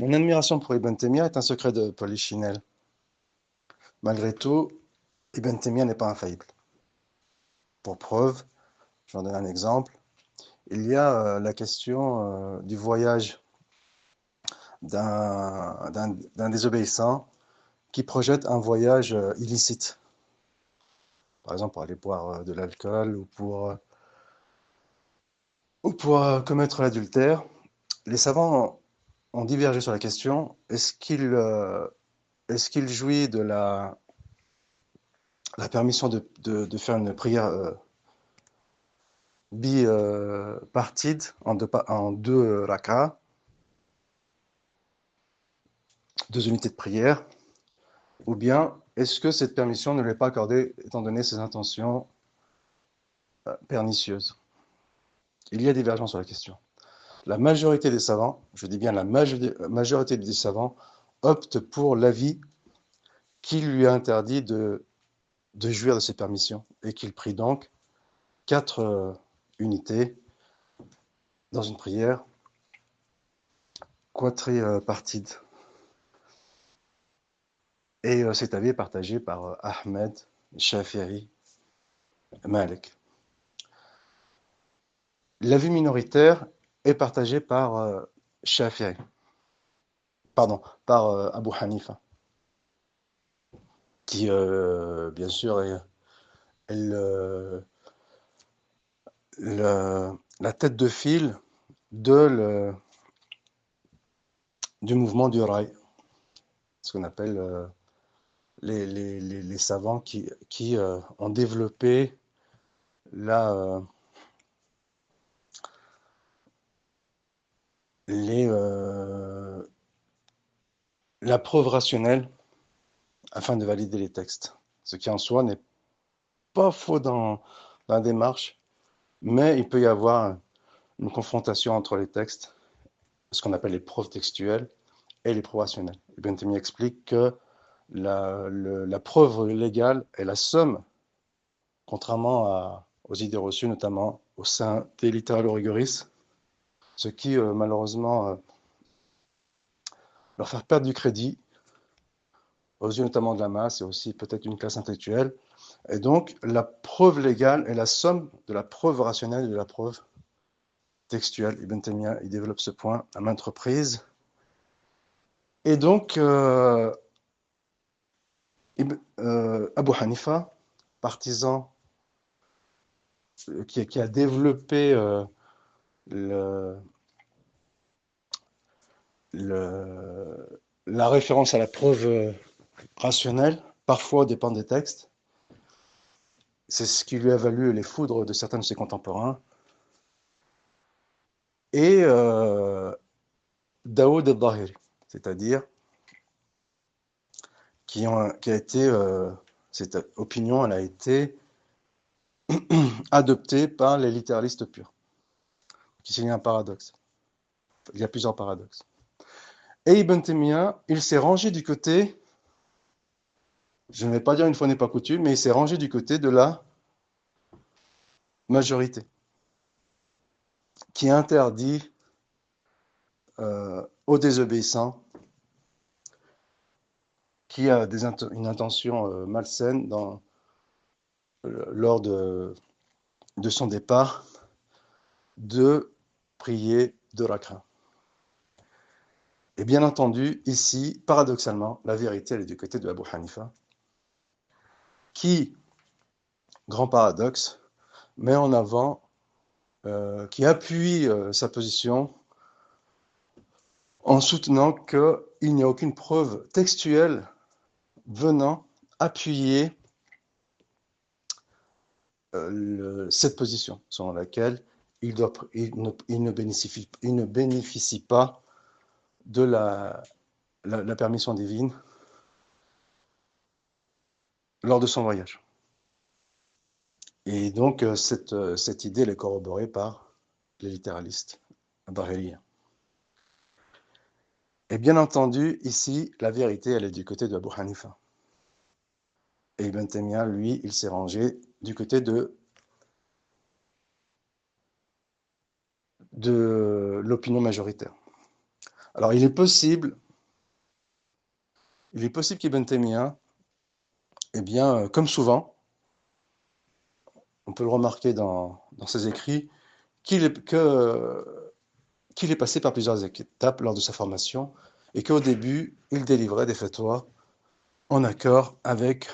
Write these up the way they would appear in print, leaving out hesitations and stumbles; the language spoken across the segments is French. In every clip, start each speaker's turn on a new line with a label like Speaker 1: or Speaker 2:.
Speaker 1: Mon admiration pour Ibn Taymiyyah est un secret de polichinelle. Malgré tout, Ibn Taymiyyah n'est pas infaillible. Pour preuve, je vais en donner un exemple. Il y a la question du voyage d'un désobéissant qui projette un voyage illicite. Par exemple, pour aller boire de l'alcool ou pour commettre l'adultère. Les savants ont divergé sur la question. Est-ce qu'il jouit de la permission de faire une prière bipartite en deux rakas, deux unités de prière, ou bien est-ce que cette permission ne lui est pas accordée étant donné ses intentions pernicieuses? Il y a divergence sur la question. La majorité des savants, je dis bien la majorité des savants, optent pour l'avis qui lui a interdit de jouir de ces permissions et qu'il prie donc quatre unités dans une prière quadripartite. Et cet avis est partagé par Ahmed, Shafi'i, Malik. L'avis minoritaire est partagé par Shafi'i, pardon, par Abu Hanifa, qui bien sûr est la tête de file du mouvement du rail, ce qu'on appelle les savants qui ont développé la, la preuve rationnelle afin de valider les textes. Ce qui en soi n'est pas faux dans la démarche, mais il peut y avoir une confrontation entre les textes, ce qu'on appelle les preuves textuelles et les preuves rationnelles. Ibn Taymiyyah explique que la preuve légale est la somme, contrairement aux idées reçues, notamment au sein des littéralo-rigoristes, ce qui malheureusement leur fait perdre du crédit aux yeux notamment de la masse et aussi peut-être d'une classe intellectuelle. Et donc, la preuve légale est la somme de la preuve rationnelle et de la preuve textuelle. Ibn Taymiyyah, il développe ce point à maintes reprises. Et donc, Abu Hanifa, partisan qui a développé le, la référence à la preuve rationnelle, parfois au dépend des textes, c'est ce qui lui a valu les foudres de certains de ses contemporains. Et Daoud al-Zahiri, c'est-à-dire qui a été, cette opinion, elle a été adoptée par les littéralistes purs. Il y a un paradoxe. Il y a plusieurs paradoxes. Et Ibn Taymiyyah, il s'est rangé du côté, je ne vais pas dire une fois n'est pas coutume, mais il s'est rangé du côté de la majorité, qui interdit aux désobéissants, qui a une intention malsaine lors de son départ, de prier de rak'a. Et bien entendu, ici, paradoxalement, la vérité, elle est du côté de Abu Hanifa, qui, grand paradoxe, met en avant, qui appuie sa position en soutenant qu'il n'y a aucune preuve textuelle venant appuyer cette position, selon laquelle il ne bénéficie pas de la permission divine lors de son voyage. Et donc, cette idée elle est corroborée par les littéralistes bahréliens. Et bien entendu, ici, la vérité, elle est du côté de Abu Hanifa. Et Ibn Taymiyyah, lui, il s'est rangé du côté de l'opinion majoritaire. Alors, il est possible qu'Ibn Taymiyyah, eh bien, comme souvent, on peut le remarquer dans ses écrits, qu'il est passé par plusieurs étapes lors de sa formation et qu'au début, il délivrait des fatwas en accord avec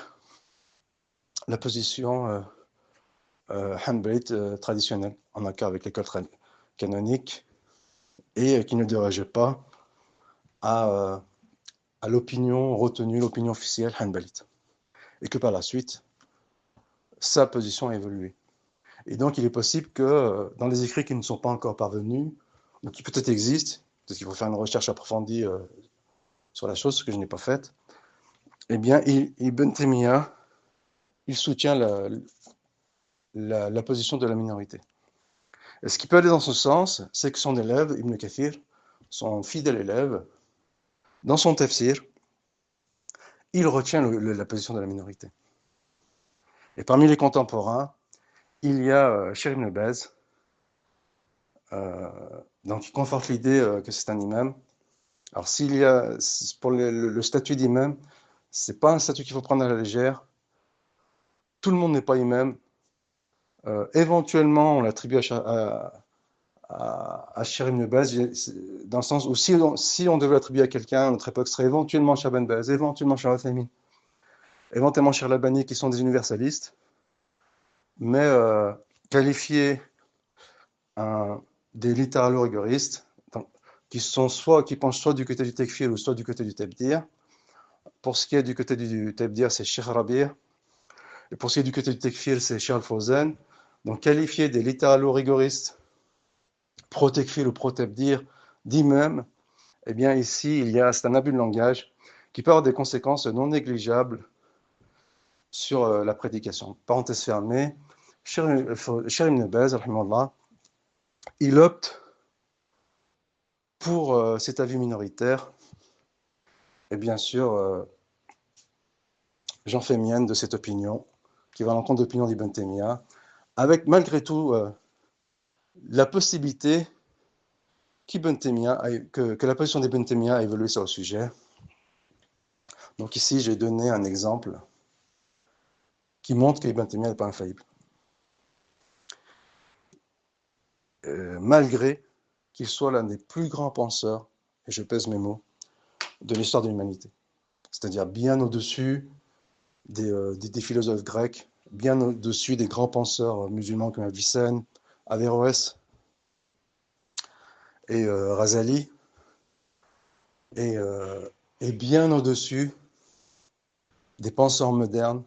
Speaker 1: la position hanbalite traditionnelle, en accord avec l'école canonique et qui ne dérogeait pas à, à l'opinion retenue, l'opinion officielle hanbalite. Et que par la suite, sa position a évolué. Et donc, il est possible que dans les écrits qui ne sont pas encore parvenus, ou qui peut-être existent, parce qu'il faut faire une recherche approfondie sur la chose, ce que je n'ai pas fait, eh bien, Ibn Taymiyyah, il soutient la position de la minorité. Et ce qui peut aller dans ce sens, c'est que son élève, Ibn Kathir, son fidèle élève, dans son tafsir, il retient la position de la minorité. Et parmi les contemporains, il y a Cheikh Ibn Baz, donc il conforte l'idée que c'est un imam. Alors pour le statut d'imam, c'est pas un statut qu'il faut prendre à la légère. Tout le monde n'est pas imam. Éventuellement, on l'attribue à Cheikh Ibn Baz, dans le sens où si on devait l'attribuer à quelqu'un à notre époque, ce serait éventuellement Cheikh Ibn Baz, éventuellement Cheikh Al-Uthaymin, éventuellement Cheikh Al-Albani, qui sont des universalistes, mais qualifier des littéralo-rigoristes, qui penchent soit du côté du Tekfir ou soit du côté du Tabdir. Pour ce qui est du côté du Tabdir, c'est Cheikh Rabi', et pour ce qui est du côté du Tekfir, c'est Cheikh Al-Fawzan. Donc qualifier des littéralo-rigoristes pro-Tekfir ou pro-Tabdir d'imam, eh bien ici, c'est un abus de langage qui peut avoir des conséquences non négligeables sur la prédication. Parenthèse fermée, Cheikh Ibn Baz, il opte pour cet avis minoritaire, et bien sûr, j'en fais mienne de cette opinion, qui va à l'encontre de l'opinion d'Ibn Taymiyyah, avec malgré tout la possibilité que la position d'Ibn Taymiyyah a évolué sur le sujet. Donc ici, j'ai donné un exemple qui montre qu'Ibn Taymiyyah n'est pas infaillible. Malgré qu'il soit l'un des plus grands penseurs, et je pèse mes mots, de l'histoire de l'humanité. C'est-à-dire bien au-dessus des philosophes grecs, bien au-dessus des grands penseurs musulmans comme Avicenne, Averroès et Razali, et bien au-dessus des penseurs modernes.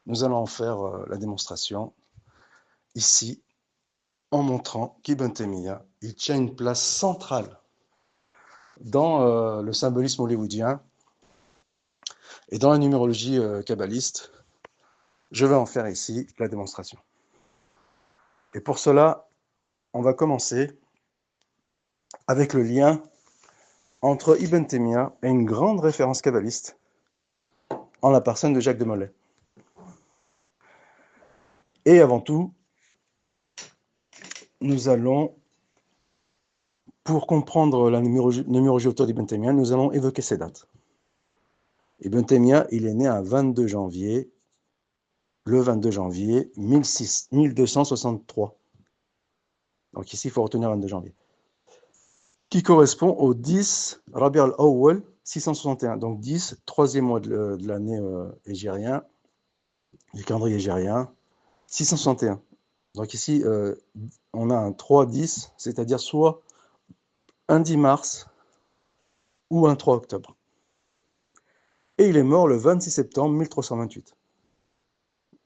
Speaker 1: Nous allons en faire la démonstration ici, en montrant qu'Ibn Taymiyyah, il tient une place centrale dans le symbolisme hollywoodien et dans la numérologie kabbaliste. Je vais en faire ici la démonstration. Et pour cela, on va commencer avec le lien entre Ibn Taymiyyah et une grande référence kabbaliste en la personne de Jacques de Molay. Et avant tout, nous allons, pour comprendre la numérologie autour d'Ibn Taymiyyah, nous allons évoquer ces dates. Ibn Taymiyyah, il est né le 22 janvier 1263. Donc ici, il faut retenir 22 janvier. Qui correspond au 10 Rabi' al-Awwal 661. Donc 10, troisième mois de l'année égérien, du calendrier égérien, 661. Donc ici, on a un 3-10, c'est-à-dire soit un 10 mars ou un 3 octobre. Et il est mort le 26 septembre 1328. Il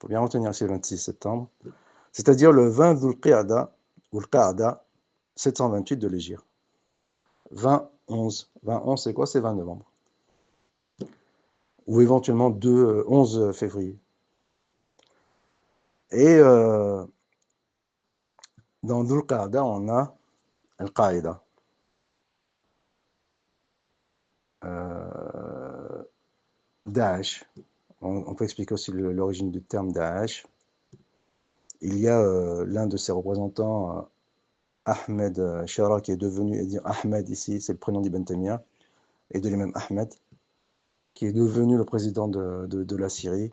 Speaker 1: faut bien retenir ici le 26 septembre, c'est-à-dire le 20 Dhul-Qa'da, ou le Qa'da, 728 de l'Hégire. 20-11. 20-11, c'est quoi? C'est 20 novembre. Ou éventuellement 11 février. Et dans Dhul Qa'da, on a Al-Qaïda. Daesh. On peut expliquer aussi l'origine du terme Daesh. Il y a l'un de ses représentants Ahmed Shara, qui est devenu, et dire Ahmed ici, c'est le prénom d'Ibn Taymiyyah, et de l'imam Ahmed, qui est devenu le président de la Syrie.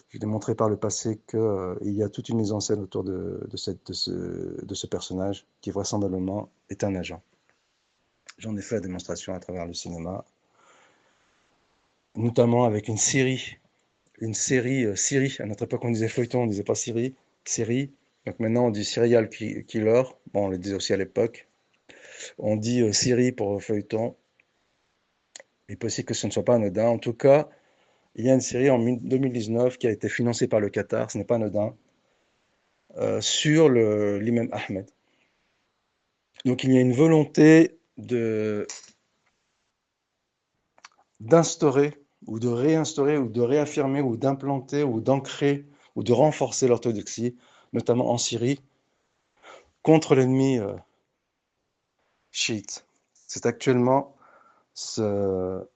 Speaker 1: Je l'ai montré par le passé qu'il y a toute une mise en scène autour de ce personnage, qui vraisemblablement est un agent. J'en ai fait la démonstration à travers le cinéma, notamment avec une série, Syrie. À notre époque, on disait feuilleton, on ne disait pas série. Donc maintenant, on dit serial killer. Bon, on le disait aussi à l'époque. On dit série pour feuilleton. Il est possible que ce ne soit pas anodin. En tout cas, il y a une série en 2019 qui a été financée par le Qatar, ce n'est pas anodin, sur l'imam Ahmed. Donc il y a une volonté d'instaurer ou de réinstaurer ou de réaffirmer ou d'implanter ou d'ancrer ou de renforcer l'orthodoxie, notamment en Syrie, contre l'ennemi chiite. C'est actuellement cette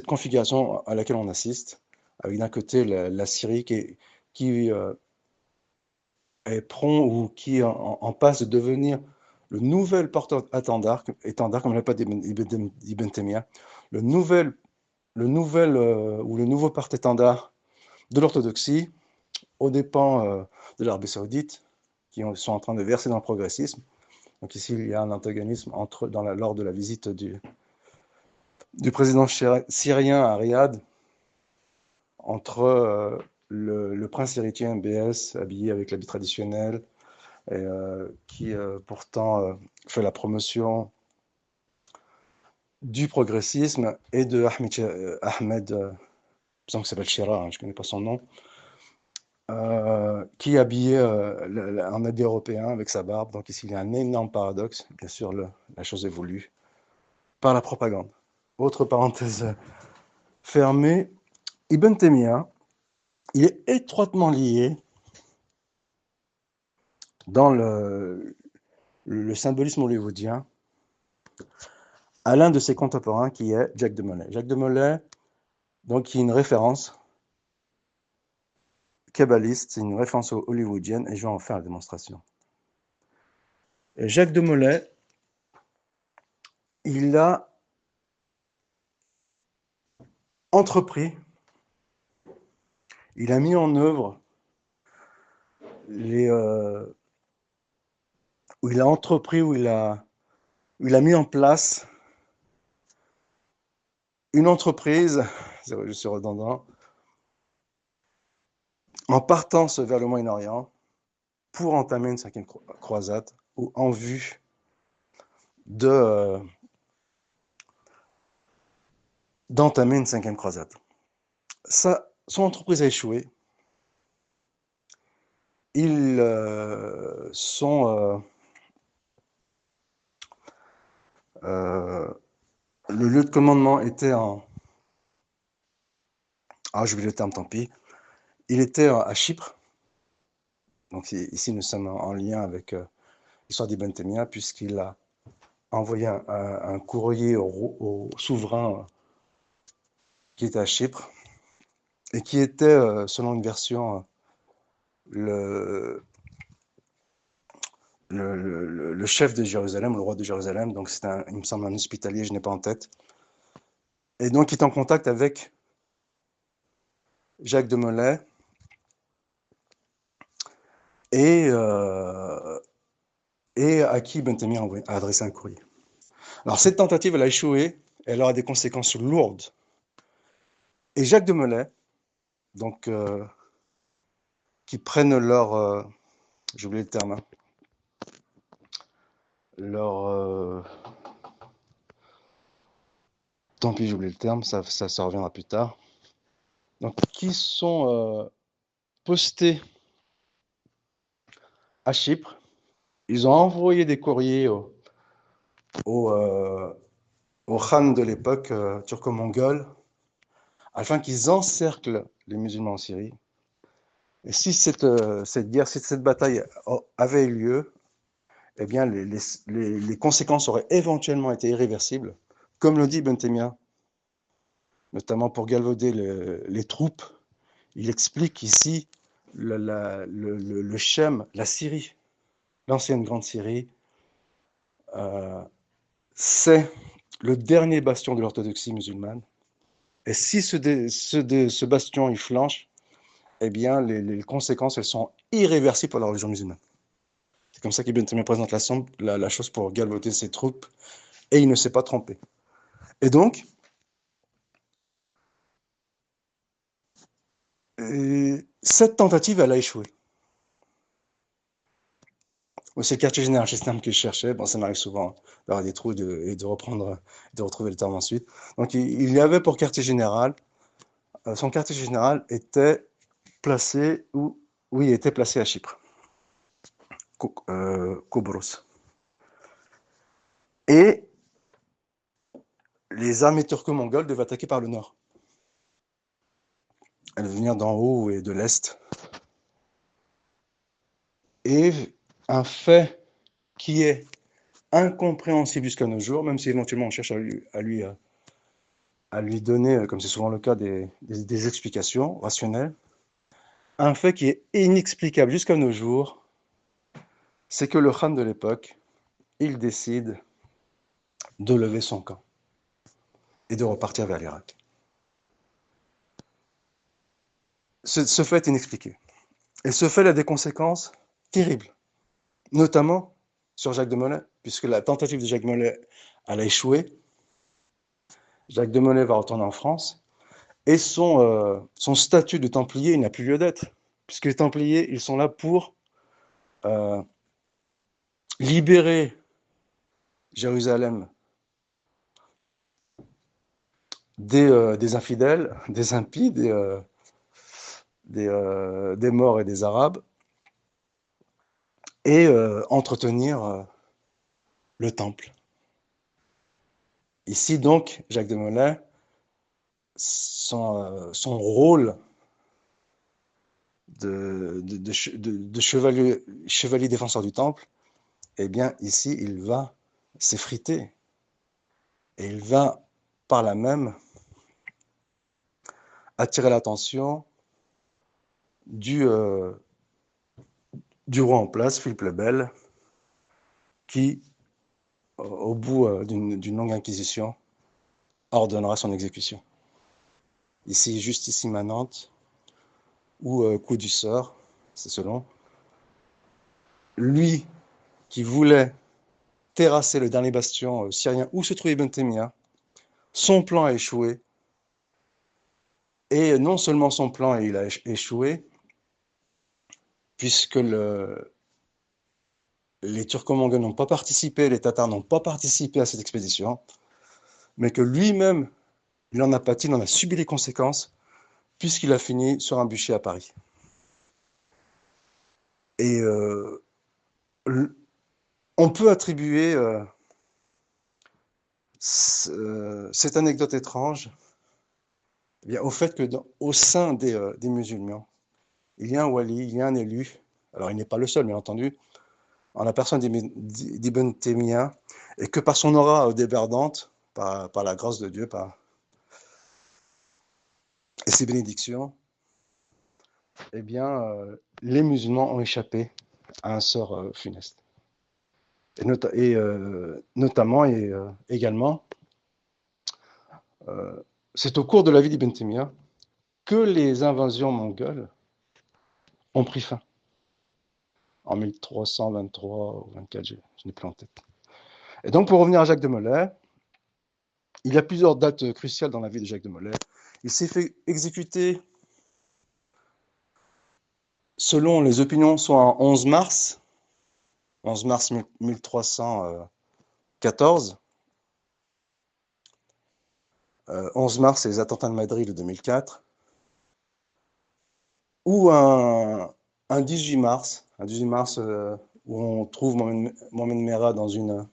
Speaker 1: configuration à laquelle on assiste, avec d'un côté la Syrie qui est prompt ou qui est en passe de devenir le nouvel porteur-étendard, comme l'appelle Ibn Taymiyyah, le nouveau porte-étendard de l'orthodoxie aux dépens de l'Arabie saoudite, qui sont en train de verser dans le progressisme. Donc ici, il y a un antagonisme lors de la visite du président syrien à Riyad entre le prince héritier MBS, habillé avec l'habit traditionnel, et qui pourtant fait la promotion du progressisme, et de Ahmed, il me s'appelle Shira, je ne connais pas son nom, qui est habillé en habit européen avec sa barbe. Donc ici, il y a un énorme paradoxe. Bien sûr, la chose est voulue par la propagande. Autre parenthèse fermée, Ibn Taymiyyah, il est étroitement lié dans le symbolisme hollywoodien à l'un de ses contemporains qui est Jacques de Molay. Jacques de Molay, donc, qui est une référence kabbaliste, c'est une référence hollywoodienne, et je vais en faire la démonstration. Et Jacques de Molay, il a entrepris, il a mis en œuvre où il a entrepris, où il a mis en place une entreprise, je suis redondant, en partant vers le Moyen-Orient pour entamer une 5e croisade, ou en vue d'entamer une 5e croisade. Son entreprise a échoué. Ils le lieu de commandement était j'oublie le terme, tant pis. Il était à Chypre. Donc ici, nous sommes en lien avec l'histoire d'Ibn Taymiyyah, puisqu'il a envoyé un courrier au souverain qui était à Chypre, et qui était, selon une version, le chef de Jérusalem, le roi de Jérusalem. Donc c'est il me semble, un hospitalier, je n'ai pas en tête. Et donc il est en contact avec Jacques de Molay, et à qui Ibn Taymiyyah a adressé un courrier. Alors cette tentative, elle a échoué, elle aura des conséquences lourdes. Et Jacques de Molay, donc, qui prennent j'ai oublié le terme, hein, tant pis, j'ai oublié le terme, ça reviendra plus tard. Donc, qui sont postés à Chypre. Ils ont envoyé des courriers au Khan de l'époque, turco-mongol, afin qu'ils encerclent les musulmans en Syrie. Et si cette guerre, si cette bataille avait eu lieu, eh bien, les conséquences auraient éventuellement été irréversibles, comme le dit Ibn Taymiyyah, notamment pour galvauder les troupes. Il explique ici le Shem, la Syrie, l'ancienne Grande Syrie, c'est le dernier bastion de l'orthodoxie musulmane. Et si ce bastion il flanche, eh bien, les conséquences, elles sont irréversibles pour la religion musulmane. C'est comme ça qu'Ibn Taymiyyah présente la chose pour galvauder ses troupes, et il ne s'est pas trompé. Et donc, cette tentative, elle a échoué. C'est le quartier général, c'est ce terme que je cherchais. Bon, ça m'arrive souvent d'avoir des trous et de reprendre, de retrouver le terme ensuite. Donc, il y avait pour quartier général, son quartier général était placé où, oui, il était placé à Chypre, Kobros. Et les armées turco-mongoles devaient attaquer par le nord. Elles devaient venir d'en haut et de l'est. Et un fait qui est incompréhensible jusqu'à nos jours, même si éventuellement on cherche à lui donner, comme c'est souvent le cas, des explications rationnelles, un fait qui est inexplicable jusqu'à nos jours, c'est que le Khan de l'époque, il décide de lever son camp et de repartir vers l'Irak. Ce fait est inexpliqué. Et ce fait a des conséquences terribles, notamment sur Jacques de Molay, puisque la tentative de Jacques de Molay, elle a échoué. Jacques de Molay va retourner en France, et son statut de Templier, il n'a plus lieu d'être, puisque les Templiers, ils sont là pour euh, libérer Jérusalem des infidèles, des impies, des morts et des arabes, et entretenir le temple. Ici donc, Jacques de Molay, son rôle de chevalier défenseur du temple, eh bien ici il va s'effriter, et il va par là même attirer l'attention du, euh, du roi en place, Philippe le Bel, qui, au bout d'une longue inquisition, ordonnera son exécution. Ici, justice immanente ou coup du sort, c'est selon. Lui qui voulait terrasser le dernier bastion syrien où se trouvait Ibn Taymiyyah, son plan a échoué. Et non seulement son plan il a échoué, puisque les Turco-Mongols n'ont pas participé, les Tatars n'ont pas participé à cette expédition, mais que lui-même, il en a pâti, il en a subi les conséquences, puisqu'il a fini sur un bûcher à Paris. Et on peut attribuer cette anecdote étrange eh bien, au fait que au sein des musulmans, il y a un wali, il y a un élu, alors il n'est pas le seul, bien entendu, en la personne d'Ibn Taymiyyah, et que par son aura débordante, par la grâce de Dieu, et ses bénédictions, eh bien, les musulmans ont échappé à un sort funeste. Notamment et également, c'est au cours de la vie d'Ibn Taymiyyah que les invasions mongoles ont pris fin. En 1323 ou 24, je n'ai plus en tête. Et donc, pour revenir à Jacques de Molay, il y a plusieurs dates cruciales dans la vie de Jacques de Molay. Il s'est fait exécuter, selon les opinions, soit en 11 mars 1314. 11 mars, c'est les attentats de Madrid de 2004. Ou un 18 mars, où on trouve Mohamed Merah dans une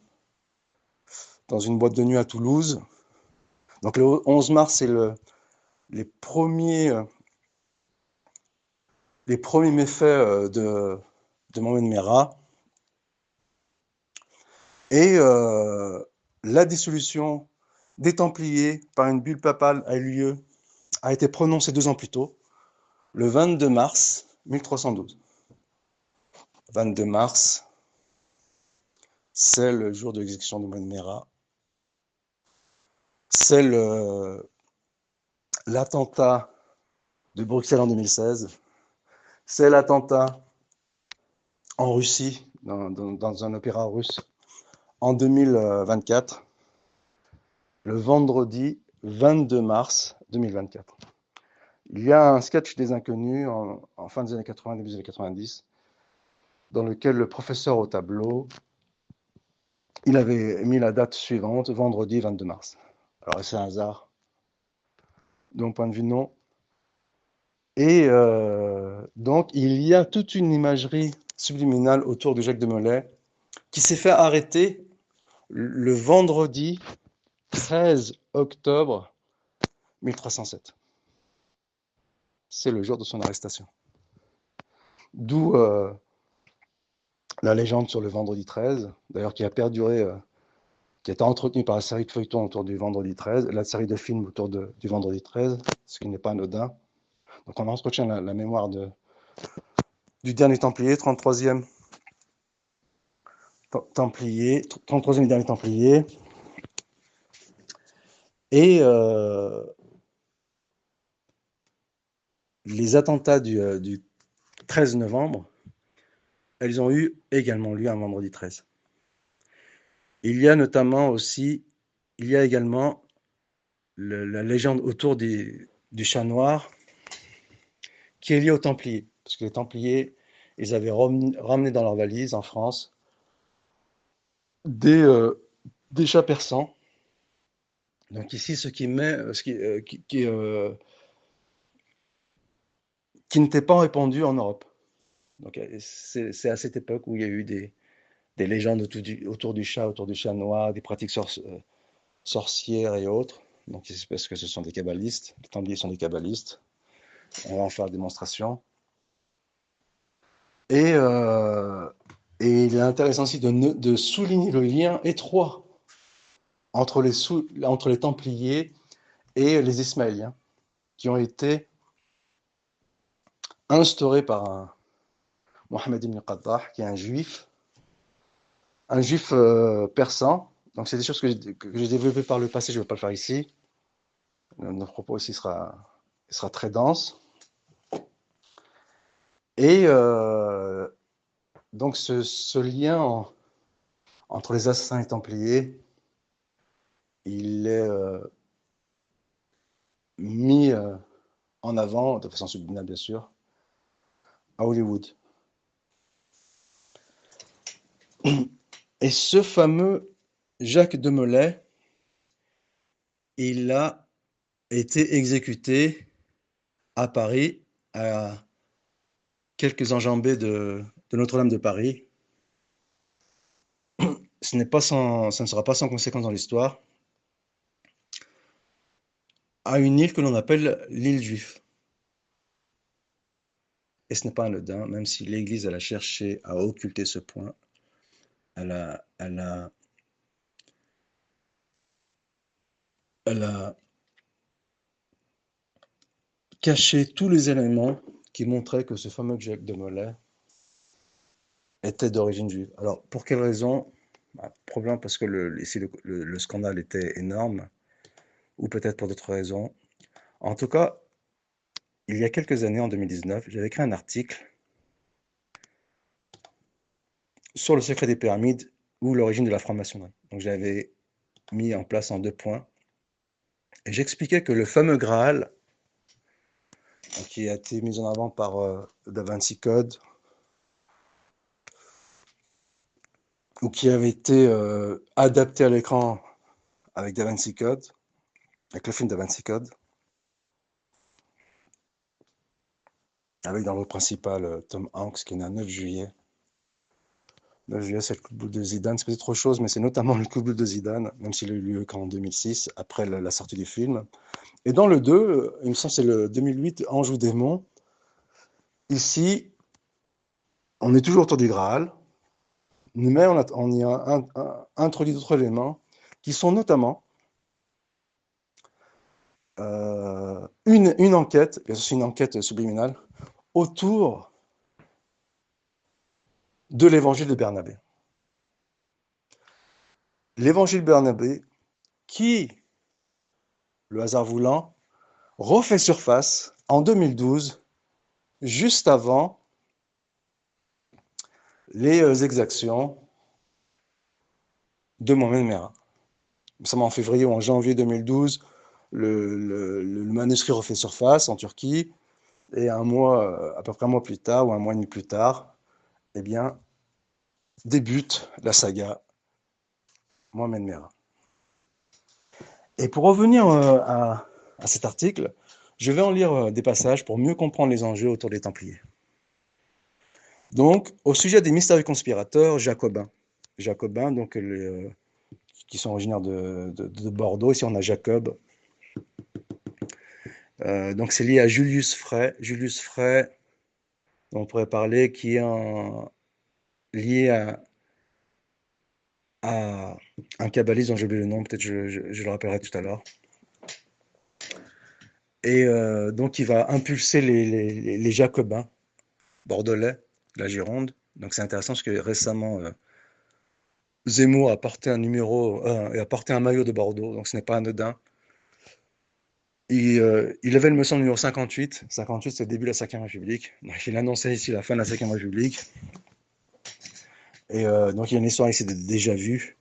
Speaker 1: boîte de nuit à Toulouse. Donc le 11 mars, c'est les premiers méfaits de Mohamed Merah. Et la dissolution des Templiers par une bulle papale a été prononcée 2 ans plus tôt, le 22 mars 1312. 22 mars c'est le jour de l'exécution de Mohamed Merah, c'est l'attentat de Bruxelles en 2016, c'est l'attentat en Russie, dans un opéra russe, en 2024, le vendredi 22 mars 2024. Il y a un sketch des Inconnus en fin des années 80, début des années 90, dans lequel le professeur au tableau, il avait mis la date suivante, vendredi 22 mars. Alors c'est un hasard, de mon point de vue non. Et donc il y a toute une imagerie subliminale autour de Jacques de Molay qui s'est fait arrêter le vendredi 13 octobre 1307. C'est le jour de son arrestation. D'où la légende sur le vendredi 13, d'ailleurs qui a perduré, qui a été entretenue par la série de feuilletons autour du vendredi 13, la série de films autour du vendredi 13, ce qui n'est pas anodin. Donc on entretient la mémoire du dernier Templier, 33e Templier, 33e dernier Templier. Et les attentats du 13 novembre, elles ont eu également lieu un vendredi 13. Il y a notamment aussi, il y a également la légende autour du chat noir qui est liée aux Templiers. Parce que les Templiers, ils avaient ramené dans leur valise en France des chats persans. Donc ici, ce qui n'était pas répandu en Europe. Donc c'est à cette époque où il y a eu des légendes autour du chat noir, des pratiques sorcières et autres. Donc c'est parce que ce sont des kabbalistes, les Templiers sont des kabbalistes. On va en faire la démonstration. Et il est intéressant aussi de souligner le lien étroit entre les Templiers et les Ismaéliens, qui ont été instaurés par Mohammed ibn Qaddar, qui est un juif persan. Donc c'est des choses que j'ai développées par le passé, je ne vais pas le faire ici. Notre propos ici sera très dense. Et donc ce lien entre les assassins et Templiers, il est mis en avant, de façon subliminale bien sûr, à Hollywood. Et ce fameux Jacques de Molay, il a été exécuté à Paris, à quelques enjambées de Notre-Dame de Paris. Ça ne sera pas sans conséquence dans l'histoire, à une île que l'on appelle l'île Juif. Et ce n'est pas anodin, même si l'Église a cherché à occulter ce point, elle a caché tous les éléments qui montraient que ce fameux Jacques de Molay était d'origine juive. Alors, pour quelle raison? Probablement parce que le scandale était énorme, ou peut-être pour d'autres raisons. En tout cas, il y a quelques années, en 2019, j'avais écrit un article sur le secret des pyramides ou l'origine de la franc-maçonnerie. Donc, j'avais mis en place en 2 points. Et j'expliquais que le fameux Graal, qui a été mis en avant par Da Vinci Code, ou qui avait été adapté à l'écran avec Da Vinci Code, avec le film Da Vinci Code, avec dans le rôle principal Tom Hanks, qui est né le 9 juillet. Le 9 juillet, c'est le coup de boule de Zidane. C'est peut-être autre chose, mais c'est notamment le coup de boule de Zidane, même s'il a eu lieu qu'en 2006, après la sortie du film. Et dans le 2, il me semble que c'est le 2008, Anjou Démon. Ici, on est toujours autour du Graal, mais on y a introduit d'autres éléments qui sont notamment une enquête, bien sûr c'est une enquête subliminale, autour de l'évangile de Bernabé. l'évangile Barnabé, qui, le hasard voulant, refait surface en 2012, juste avant les exactions de Mohamed Merah. Ça en février ou en janvier 2012, le manuscrit refait surface en Turquie, et un mois, à peu près un mois plus tard, ou un mois et demi plus tard, eh bien, débute la saga Mohamed Merah. Et pour revenir à cet article, je vais en lire des passages pour mieux comprendre les enjeux autour des Templiers. Donc, au sujet des mystérieux conspirateurs jacobins. Jacobins, donc, qui sont originaires de Bordeaux. Ici, on a Jacob. Donc, c'est lié à Julius Frey. Julius Frey, dont on pourrait parler, qui est lié à un kabbaliste dont j'ai oublié le nom, peut-être je le rappellerai tout à l'heure. Et donc, il va impulser les Jacobins bordelais, de la Gironde. Donc, c'est intéressant parce que récemment, Zemmour a porté a porté un maillot de Bordeaux, donc ce n'est pas anodin. Il avait le me semble numéro 58. 58, c'est le début de la 5e République. Donc, il annonçait ici la fin de la 5e République. Et donc, il y a une histoire ici déjà vue.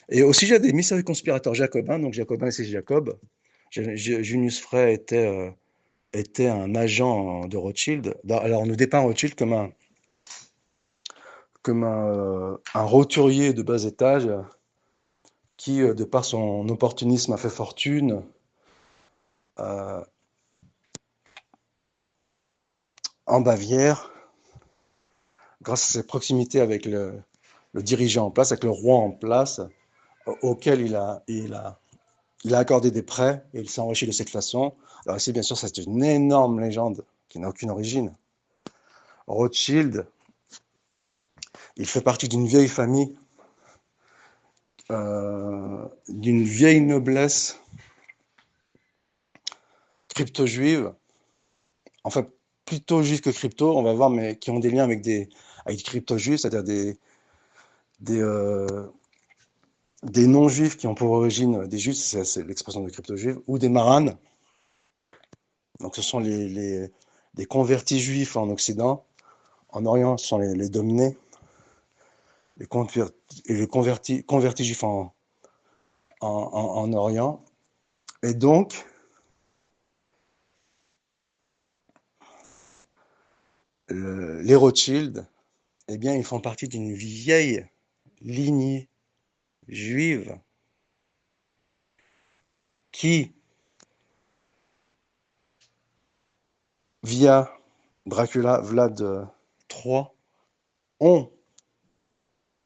Speaker 1: Et au sujet des mystérieux conspirateurs jacobins, donc Jacobin, c'est Jacob, Junius Frey était un agent de Rothschild. Alors, on nous dépeint Rothschild comme un roturier de bas étage qui, de par son opportunisme, a fait fortune en Bavière, grâce à ses proximités avec le dirigeant en place, avec le roi en place, auquel il a accordé des prêts et il s'est enrichi de cette façon. Alors ici, bien sûr, c'est une énorme légende qui n'a aucune origine. Rothschild, il fait partie d'une vieille famille, d'une vieille noblesse crypto-juive, enfin plutôt juive que crypto, on va voir, mais qui ont des liens avec des crypto-juifs, c'est-à-dire des, euh, des non-juifs qui ont pour origine des juifs, c'est l'expression de crypto-juifs, ou des maranes. Donc ce sont des convertis juifs en Occident. En Orient, ce sont les dominés, les convertis juifs en Orient. Et donc, les Rothschild, eh bien, ils font partie d'une vieille lignée juive qui, via Dracula, Vlad III, ont,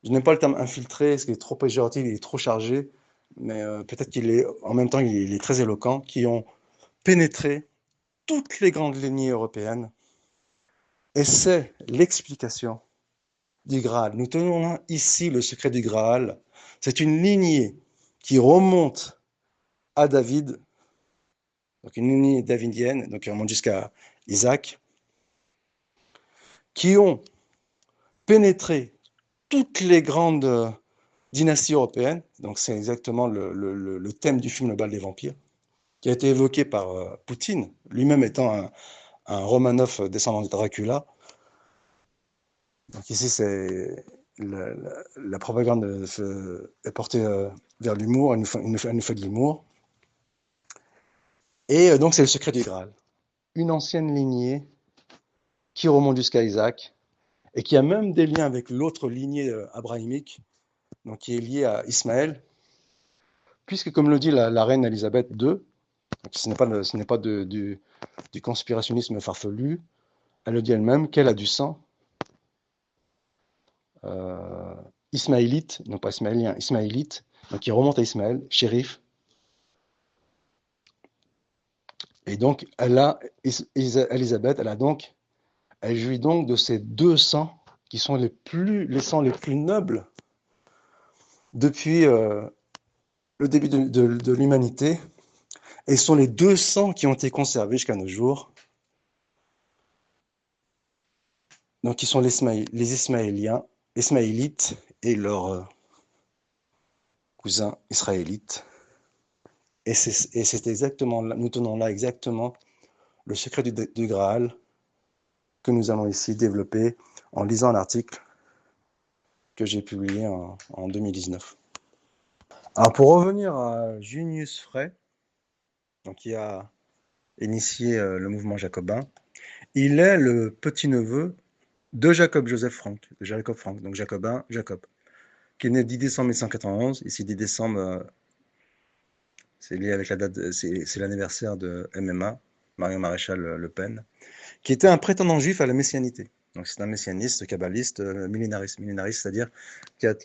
Speaker 1: je n'aime pas le terme infiltré, parce qu'il est trop péjoratif, il est trop chargé, mais peut-être qu'il est, en même temps, il est très éloquent, qui ont pénétré toutes les grandes lignées européennes. Et c'est l'explication du Graal. Nous tenons ici le secret du Graal. C'est une lignée qui remonte à David, donc une lignée davidienne, donc qui remonte jusqu'à Isaac, qui ont pénétré toutes les grandes dynasties européennes. Donc c'est exactement le thème du film Le bal des vampires, qui a été évoqué par Poutine, lui-même étant un Romanov descendant de Dracula. Donc ici, c'est la propagande est portée vers l'humour, elle nous fait de l'humour. Et donc c'est le secret du Graal. Une ancienne lignée qui remonte jusqu'à Isaac et qui a même des liens avec l'autre lignée abrahamique, donc qui est liée à Ismaël, puisque comme le dit la reine Elisabeth II, ce n'est pas du conspirationnisme farfelu, elle le dit elle-même qu'elle a du sang euh, ismaélite, non pas ismaélien, ismaélite, donc qui remonte à Ismaël, shérif. Et donc, Elisabeth, elle jouit donc de ces deux sangs qui sont les sangs les plus nobles depuis le début de l'humanité, et sont les deux sangs qui ont été conservés jusqu'à nos jours, donc qui sont les Ismaéliens, Ismaélites et cousin israélite. Et c'est exactement là, nous tenons là exactement le secret du Graal que nous allons ici développer en lisant l'article que j'ai publié en 2019. Alors pour revenir à Junius Frey, donc, qui a initié le mouvement jacobin, il est le petit-neveu de Jacob Joseph Frank, de Jacob Frank, donc jacobin, Jacob, qui est né le 10 décembre 1991. Ici, 10 décembre, c'est lié avec la date, c'est l'anniversaire de MMA, Marion Maréchal Le Pen, qui était un prétendant juif à la messianité. Donc c'est un messianiste, kabbaliste, millénariste, c'est-à-dire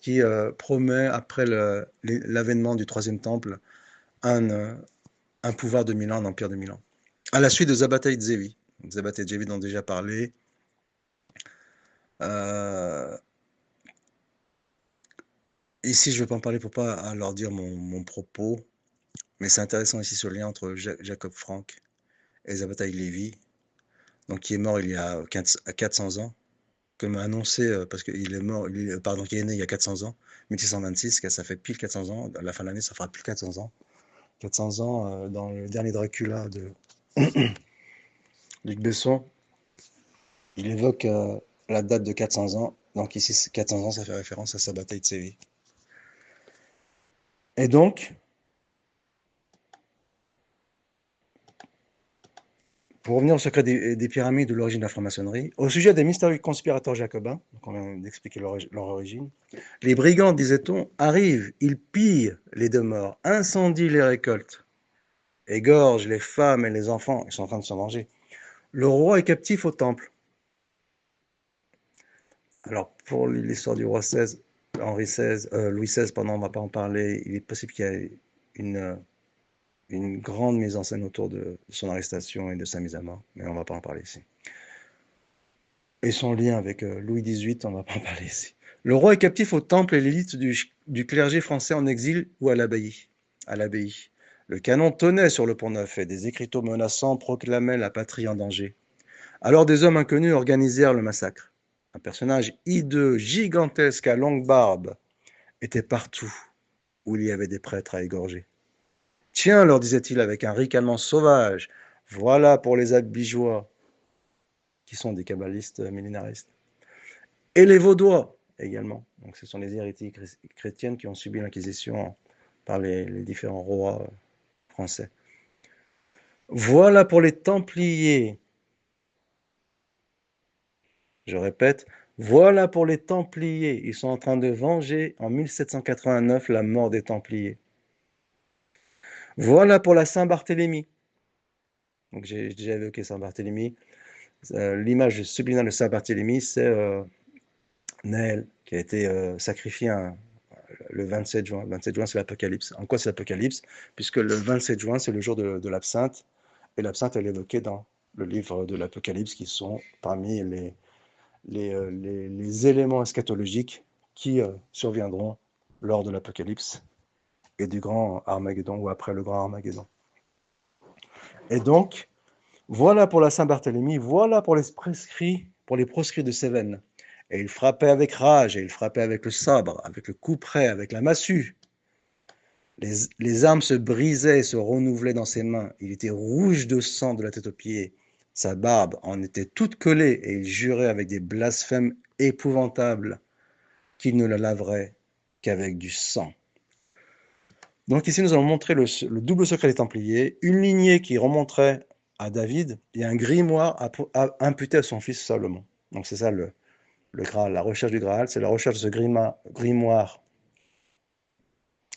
Speaker 1: qui promet, après l'avènement du troisième temple, un pouvoir de 1000 ans, un empire de 1000 ans. À la suite de Zabbatai Zevi. Zabbatai Zevi dont déjà parlé. Ici, je ne vais pas en parler pour ne pas leur dire mon propos, mais c'est intéressant ici ce lien entre Jacob Frank et Zabbatai Levi, donc qui est mort il y a 400 ans, comme annoncé, parce qu'il est mort, qui est né il y a 400 ans, 1626, ça fait pile 400 ans, à la fin de l'année, ça fera pile 400 ans. 400 ans, dans le dernier Dracula de Luc Besson, il évoque la date de 400 ans, donc ici 400 ans, ça fait référence à Sabbatai Tsevi. Et donc, pour revenir au secret des pyramides de l'origine de la franc-maçonnerie, au sujet des mystérieux conspirateurs jacobins, donc on vient d'expliquer leur origine, les brigands, disait-on, arrivent, ils pillent les demeures, incendient les récoltes, égorgent les femmes et les enfants, ils sont en train de se venger. Le roi est captif au temple. Alors, pour l'histoire du roi XVI, Louis XVI, pardon, on ne va pas en parler, il est possible qu'il y ait une grande mise en scène autour de son arrestation et de sa mise à mort, mais on ne va pas en parler ici. Et son lien avec Louis XVIII, on ne va pas en parler ici. Le roi est captif au temple et l'élite du clergé français en exil ou à l'abbaye. Le canon tonnait sur le pont-neuf et des écriteaux menaçants proclamaient la patrie en danger. Alors des hommes inconnus organisèrent le massacre. Un personnage hideux, gigantesque, à longue barbe, était partout où il y avait des prêtres à égorger. Tiens, leur disait-il avec un ricanement sauvage, voilà pour les Albigeois, qui sont des kabbalistes millénaristes. Et les Vaudois également. Donc ce sont les hérétiques chrétiennes qui ont subi l'inquisition par les différents rois français. Voilà pour les Templiers. Je répète, voilà pour les Templiers. Ils sont en train de venger en 1789 la mort des Templiers. Voilà pour la Saint-Barthélemy. Donc j'ai déjà évoqué Saint-Barthélemy. L'image subliminale de Saint-Barthélemy, c'est Néel, qui a été sacrifié le 27 juin. Le 27 juin, c'est l'Apocalypse. En quoi c'est l'Apocalypse? Puisque le 27 juin, c'est le jour de l'absinthe. Et l'absinthe, elle est évoquée dans le livre de l'Apocalypse, qui sont parmi les éléments eschatologiques qui surviendront lors de l'Apocalypse et du grand Armageddon, ou après le grand Armageddon. Et donc, voilà pour la Saint-Barthélemy, voilà pour les proscrits de Cévennes. Et il frappait avec rage, et il frappait avec le sabre, avec le couperet, avec la massue. Les armes se brisaient et se renouvelaient dans ses mains. Il était rouge de sang de la tête aux pieds. Sa barbe en était toute collée, et il jurait avec des blasphèmes épouvantables qu'il ne la laverait qu'avec du sang. Donc ici, nous allons montrer le double secret des Templiers, une lignée qui remonterait à David et un grimoire imputé à son fils Salomon. Donc c'est ça le Graal, la recherche du Graal, c'est la recherche de ce grimoire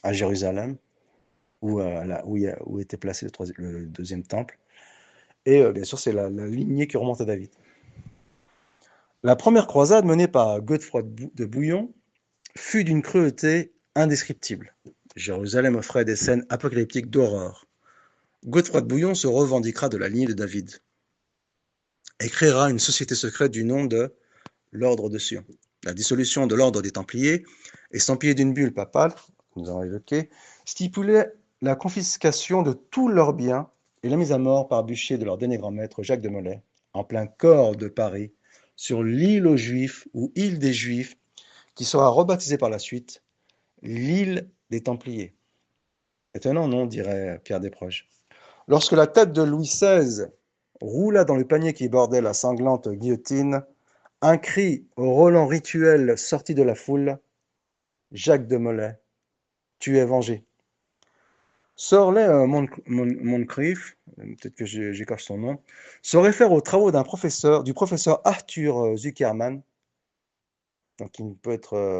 Speaker 1: à Jérusalem, où était placé le deuxième temple. Et bien sûr, c'est la lignée qui remonte à David. La première croisade menée par Godefroy de Bouillon fut d'une cruauté indescriptible. Jérusalem offrait des scènes apocalyptiques d'horreur. Godefroy de Bouillon se revendiquera de la lignée de David et créera une société secrète du nom de l'Ordre de Sion. La dissolution de l'Ordre des Templiers, estampillée d'une bulle papale, que nous avons évoquée, stipulait la confiscation de tous leurs biens et la mise à mort par bûcher de leur dernier grand maître Jacques de Molay, en plein cœur de Paris, sur l'île aux Juifs ou île des Juifs, qui sera rebaptisée par la suite l'île des Templiers. Étonnant, non, dirait Pierre Desproges. Lorsque la tête de Louis XVI roula dans le panier qui bordait la sanglante guillotine, un cri au Roland rituel sortit de la foule. Jacques de Molay, tu es vengé. Sorley Moncrief, peut-être que j'écorche son nom, se réfère aux travaux du professeur Arthur Zuckerman, donc qui ne peut être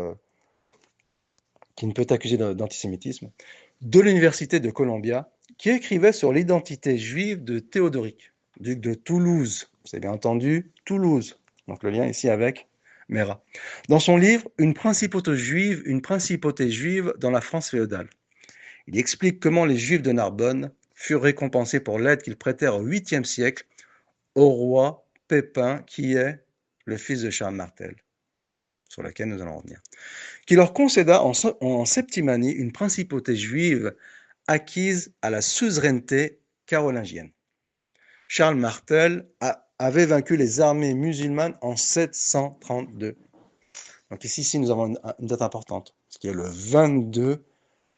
Speaker 1: accusé d'antisémitisme, de l'université de Columbia, qui écrivait sur l'identité juive de Théodoric, duc de Toulouse. Vous avez bien entendu, Toulouse. Donc le lien ici avec Mérat. Dans son livre une principauté juive dans la France féodale. Il explique comment les Juifs de Narbonne furent récompensés pour l'aide qu'ils prêtèrent au 8e siècle au roi Pépin, qui est le fils de Charles Martel, sur laquelle nous allons revenir, qui leur concéda en Septimanie une principauté juive acquise à la suzeraineté carolingienne. Charles Martel avait vaincu les armées musulmanes en 732. Donc ici nous avons une date importante, ce qui est le 22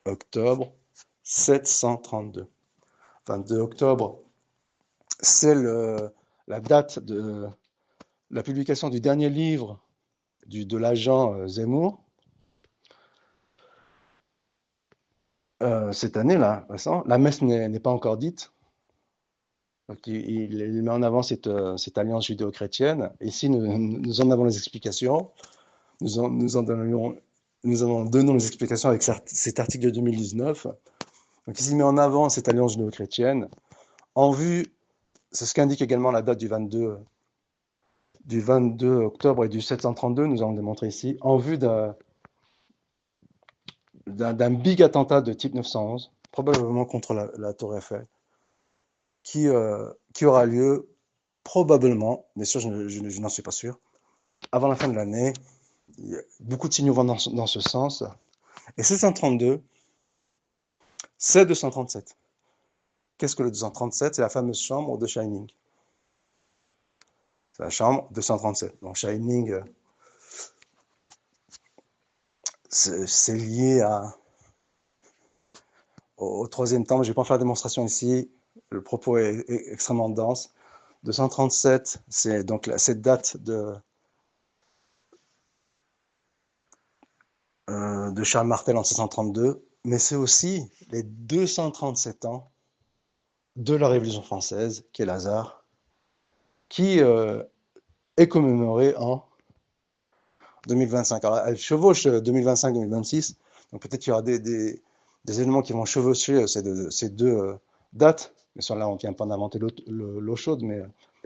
Speaker 1: octobre 732. 22 octobre, c'est la date de la publication du dernier livre de l'agent Zemmour. Cette année-là, la messe n'est pas encore dite. Donc il met en avant cette alliance judéo-chrétienne. Ici, nous en avons les explications. Nous en donnons les explications avec cet article de 2019. Donc ici, il met en avant cette alliance judéo-chrétienne en vue, c'est ce qu'indique également la date du 22 octobre et du 732, nous allons démontrer ici, en vue d'un big attentat de type 911, probablement contre la Tour Eiffel, qui aura lieu probablement, bien sûr je n'en suis pas sûr, avant la fin de l'année. Beaucoup de signaux vont dans ce sens. Et 732, c'est 237. Qu'est-ce que le 237? C'est la fameuse chambre de Shining. C'est la chambre 237. Donc Shining, c'est lié au troisième temple. Je ne vais pas faire la démonstration ici. Le propos est extrêmement dense. 237, c'est donc cette date de Charles Martel en 1632, mais c'est aussi les 237 ans de la Révolution française, qui est Lazare, qui est commémorée en 2025. Alors, elle chevauche 2025-2026, donc peut-être qu'il y aura des éléments qui vont chevaucher ces deux dates. Mais sur là, on ne vient pas d'inventer l'eau chaude, mais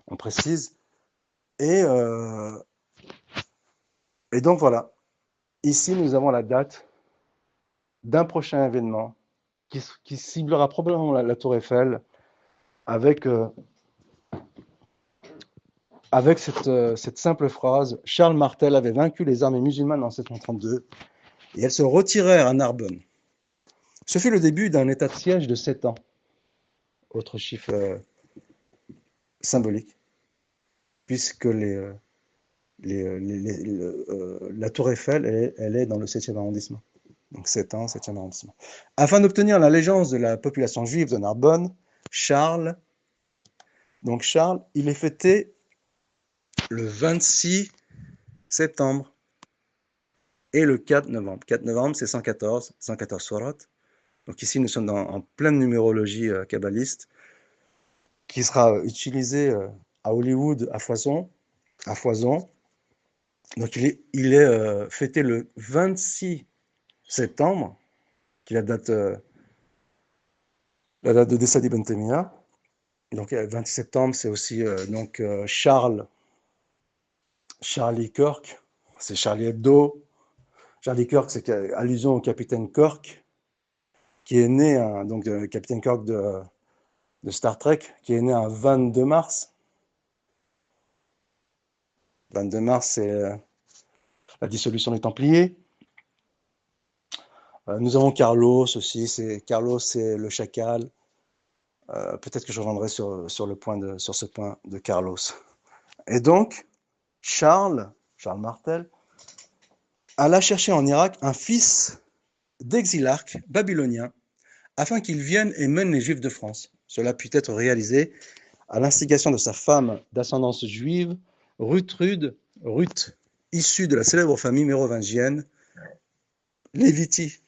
Speaker 1: on précise. Et donc voilà, ici nous avons la date d'un prochain événement qui ciblera probablement la Tour Eiffel avec cette simple phrase: Charles Martel avait vaincu les armées musulmanes en 732 et elles se retirèrent à Narbonne. Ce fut le début d'un état de siège de 7 ans. Autre chiffre symbolique, puisque la Tour Eiffel, elle est dans le 7e arrondissement. Donc 7 ans, 7e arrondissement. Afin d'obtenir l'allégeance de la population juive de Narbonne, Charles, il est fêté le 26 septembre et le 4 novembre. 4 novembre, c'est 114 Sorot. Donc ici, nous sommes en pleine numérologie kabbaliste, qui sera utilisée à Hollywood à foison. Donc il est fêté le 26 septembre, qui est la date de décès d'Ibn Taymiyyah. Donc le 26 septembre, c'est aussi Charlie Kirk, c'est Charlie Hebdo. Charlie Kirk, c'est allusion au capitaine Kirk, qui est né, donc capitaine Kirk de Star Trek, qui est né un 22 mars. 22 mars, c'est la dissolution des Templiers. Nous avons Carlos aussi, Carlos, c'est le chacal. Peut-être que je reviendrai sur ce point de Carlos. Et donc, Charles Martel alla chercher en Irak un fils d'exilarques babyloniens afin qu'ils viennent et mènent les Juifs de France. Cela put être réalisé à l'instigation de sa femme d'ascendance juive, Ruth, issue de la célèbre famille mérovingienne, Léviti.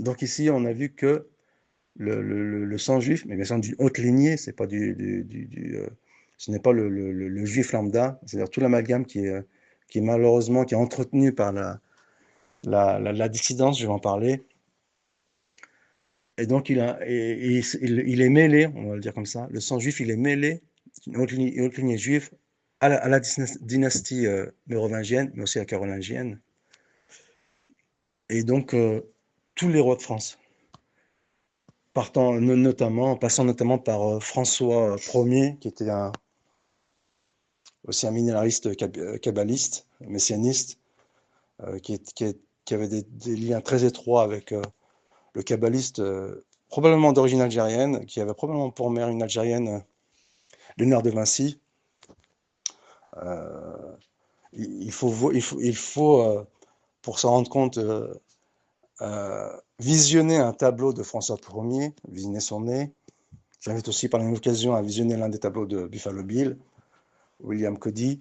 Speaker 1: Donc ici, on a vu que le sang juif, mais bien sûr d'une haute lignée, c'est pas ce n'est pas le juif lambda, c'est-à-dire tout l'amalgame qui est malheureusement qui est entretenu par la dissidence, je vais en parler. Et donc il est mêlé, on va le dire comme ça, le sang juif, il est mêlé, une haute lignée juive, à la dynastie mérovingienne, mais aussi à la carolingienne. Et donc tous les rois de France, passant notamment par François Ier, qui était aussi un minéraliste kabbaliste, messianiste, qui avait des liens très étroits avec le kabbaliste, probablement d'origine algérienne, qui avait probablement pour mère une Algérienne, Léonard de Vinci. Il faut pour s'en rendre compte, visionner un tableau de François Ier, visionner son nez. J'invite aussi par la même occasion à visionner l'un des tableaux de Buffalo Bill, William Cody,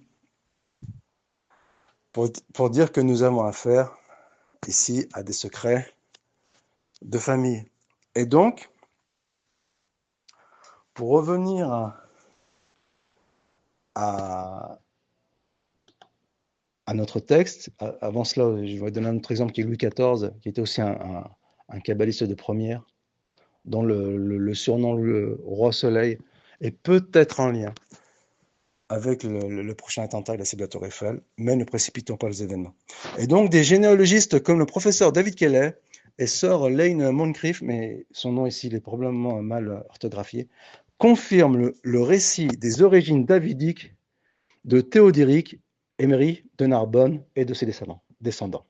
Speaker 1: pour dire que nous avons affaire ici à des secrets de famille. Et donc, pour revenir à notre texte, avant cela, je vais donner un autre exemple qui est Louis XIV, qui était aussi un kabbaliste de première, dont le surnom le Roi Soleil est peut-être en lien avec le prochain attentat de la cible de la Tour Eiffel, mais ne précipitons pas les événements. Et donc, des généalogistes comme le professeur David Kelly et sœur Lane Moncrief, mais son nom ici il est probablement mal orthographié, confirment le récit des origines davidiques de Théodoric, Émery de Narbonne et de ses descendants.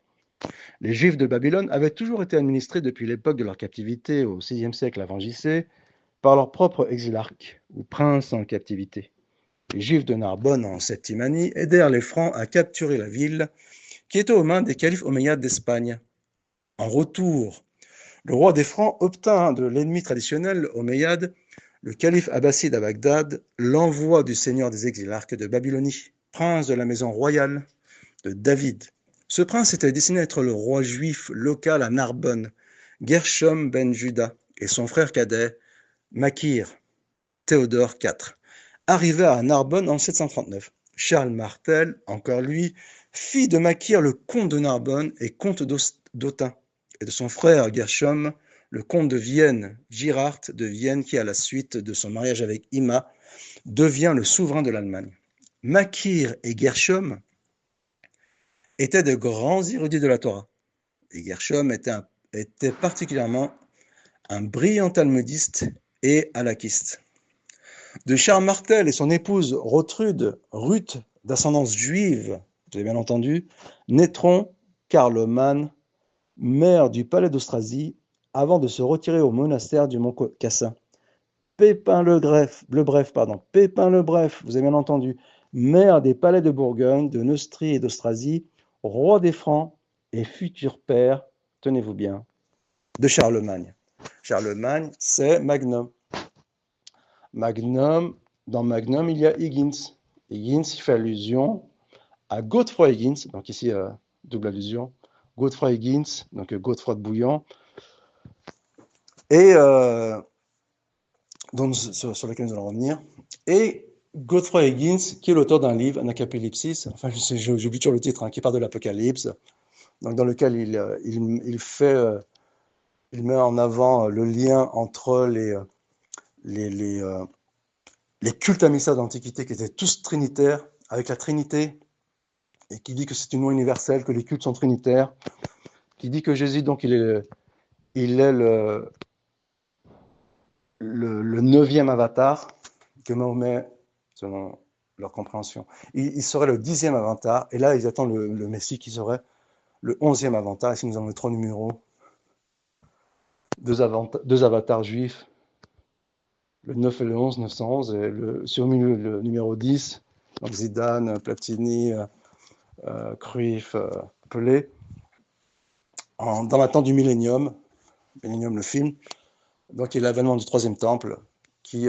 Speaker 1: Les Juifs de Babylone avaient toujours été administrés depuis l'époque de leur captivité au VIe siècle avant J.C. par leur propre exilarque ou prince en captivité. Les Juifs de Narbonne en Septimanie aidèrent les Francs à capturer la ville qui était aux mains des califes omeyyades d'Espagne. En retour, le roi des Francs obtint de l'ennemi traditionnel omeyyade, le calife abbasside à Bagdad, l'envoi du seigneur des exilarques de Babylonie, prince de la maison royale de David. Ce prince était destiné à être le roi juif local à Narbonne, Gershom ben Juda, et son frère cadet, Makir, Théodore IV, arrivé à Narbonne en 739. Charles Martel, encore lui, fit de Makir le comte de Narbonne et comte d'Autun, et de son frère Gershom, le comte de Vienne, Girard de Vienne, qui, à la suite de son mariage avec Ima, devient le souverain de l'Allemagne. Makir et Gershom étaient de grands érudits de la Torah. Et Gershom était particulièrement un brillant talmudiste et halakiste. De Charles Martel et son épouse Rothrude, Ruth, d'ascendance juive, vous avez bien entendu, naîtront Carloman, maire du palais d'Austrasie, avant de se retirer au monastère du mont Cassin. Pépin le Bref, vous avez bien entendu, maire des palais de Bourgogne, de Neustrie et d'Austrasie, roi des Francs et futur père, tenez-vous bien, de Charlemagne. Charlemagne, c'est Magnum. Dans Magnum, il y a Higgins. Higgins, il fait allusion à Godefroy Higgins, donc ici, double allusion. Godefroy Higgins, donc Godefroy de Bouillon, et sur lequel nous allons revenir. Et Godefroy Higgins, qui est l'auteur d'un livre, un apocalypsis, enfin, j'oublie toujours le titre, qui parle de l'Apocalypse, donc dans lequel il met en avant le lien entre les cultes à mystère d'Antiquité qui étaient tous trinitaires, avec la Trinité, et qui dit que c'est une loi universelle, que les cultes sont trinitaires, qui dit que Jésus, donc, il est le 9e avatar, que Mahomet, selon leur compréhension, il serait le 10e avatar, et là, ils attendent le Messie qui serait le 11e avatar, ici nous avons les 3 numéros, deux avatars juifs, le 9 et le 11, 911, et sur le milieu, le numéro 10, donc Zidane, Platini, Cruyff, Pelé. dans l'attente du Millennium le film, donc il y a l'avènement du troisième temple qui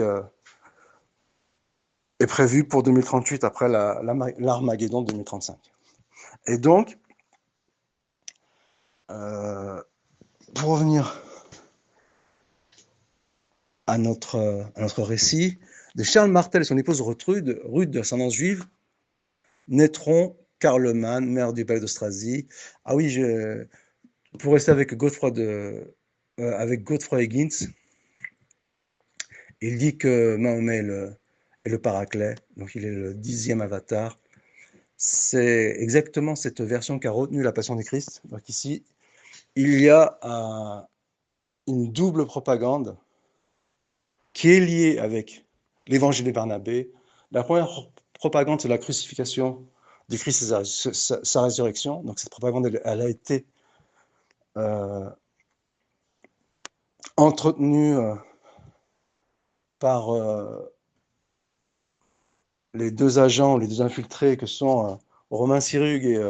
Speaker 1: est prévu pour 2038 après l'Armageddon de 2035. Et donc, pour revenir à notre récit, de Charles Martel et son épouse Ruth de ascendance juive, naîtront Carloman, maire du palais d'Austrasie. Ah oui, pour rester avec Godefroy Higgins, il dit que Mahomet est le paraclet, donc il est le 10e avatar. C'est exactement cette version qu'a retenue la Passion du Christ. Donc ici, il y a une double propagande qui est liée avec l'évangile de Barnabé. La première propagande, c'est la crucifixion du Christ et sa résurrection. Donc cette propagande, elle a été entretenue par les deux agents, les deux infiltrés que sont Romain Sirugue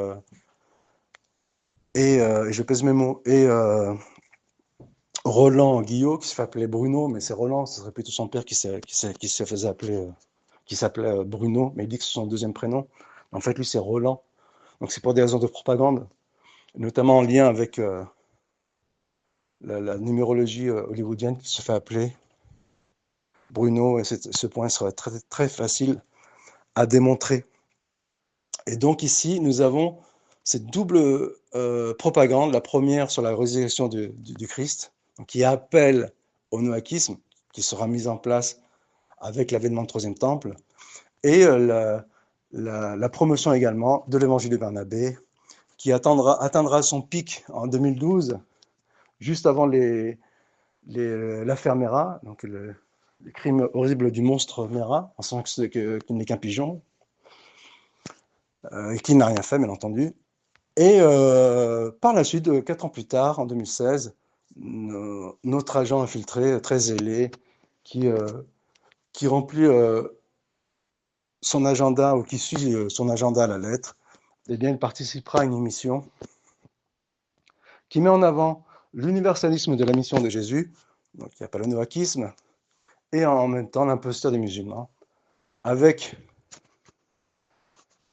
Speaker 1: et je pèse mes mots, et Roland Guillot, qui se fait appeler Bruno, mais c'est Roland, ce serait plutôt son père qui se faisait appeler, qui s'appelait Bruno, mais il dit que c'est son deuxième prénom. En fait, lui, c'est Roland. Donc, c'est pour des raisons de propagande, notamment en lien avec la numérologie hollywoodienne qui se fait appeler Bruno, et ce point serait très, très facile à démontrer. Et donc, ici, nous avons cette double propagande, la première sur la résurrection du Christ, donc, qui appelle au noacisme, qui sera mise en place avec l'avènement du troisième temple, et la promotion également de l'évangile de Barnabé, qui atteindra son pic en 2012, juste avant l'affaire Mera, donc le crime horrible du monstre Mera, en sachant qu'il n'est qu'un pigeon, et qu'il n'a rien fait, bien entendu. Et par la suite, 4 ans plus tard, en 2016, notre agent infiltré, très zélé, qui remplit son agenda, ou qui suit son agenda à la lettre, eh bien, il participera à une émission qui met en avant l'universalisme de la mission de Jésus, donc il n'y a pas le noacisme, et en même temps l'imposteur des musulmans, avec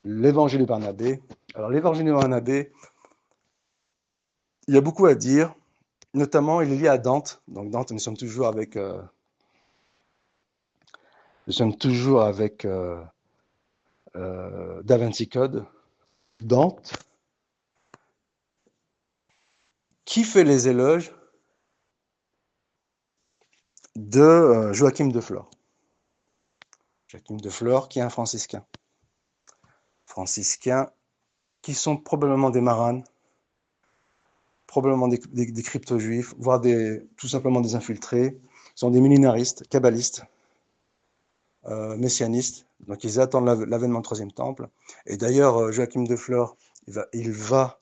Speaker 1: l'évangile de Barnabé. Alors l'évangile de Barnabé, il y a beaucoup à dire, notamment il est lié à Dante. Donc Dante, nous sommes toujours avec Da Vinci Code. Dante, qui fait les éloges de Joachim de Flore. Joachim de Flore, qui est un franciscain. Franciscains qui sont probablement des maranes, probablement des crypto-juifs, voire tout simplement des infiltrés, sont des millénaristes, kabbalistes, messianistes. Donc ils attendent l'avènement du troisième temple. Et d'ailleurs, Joachim de Flore, il va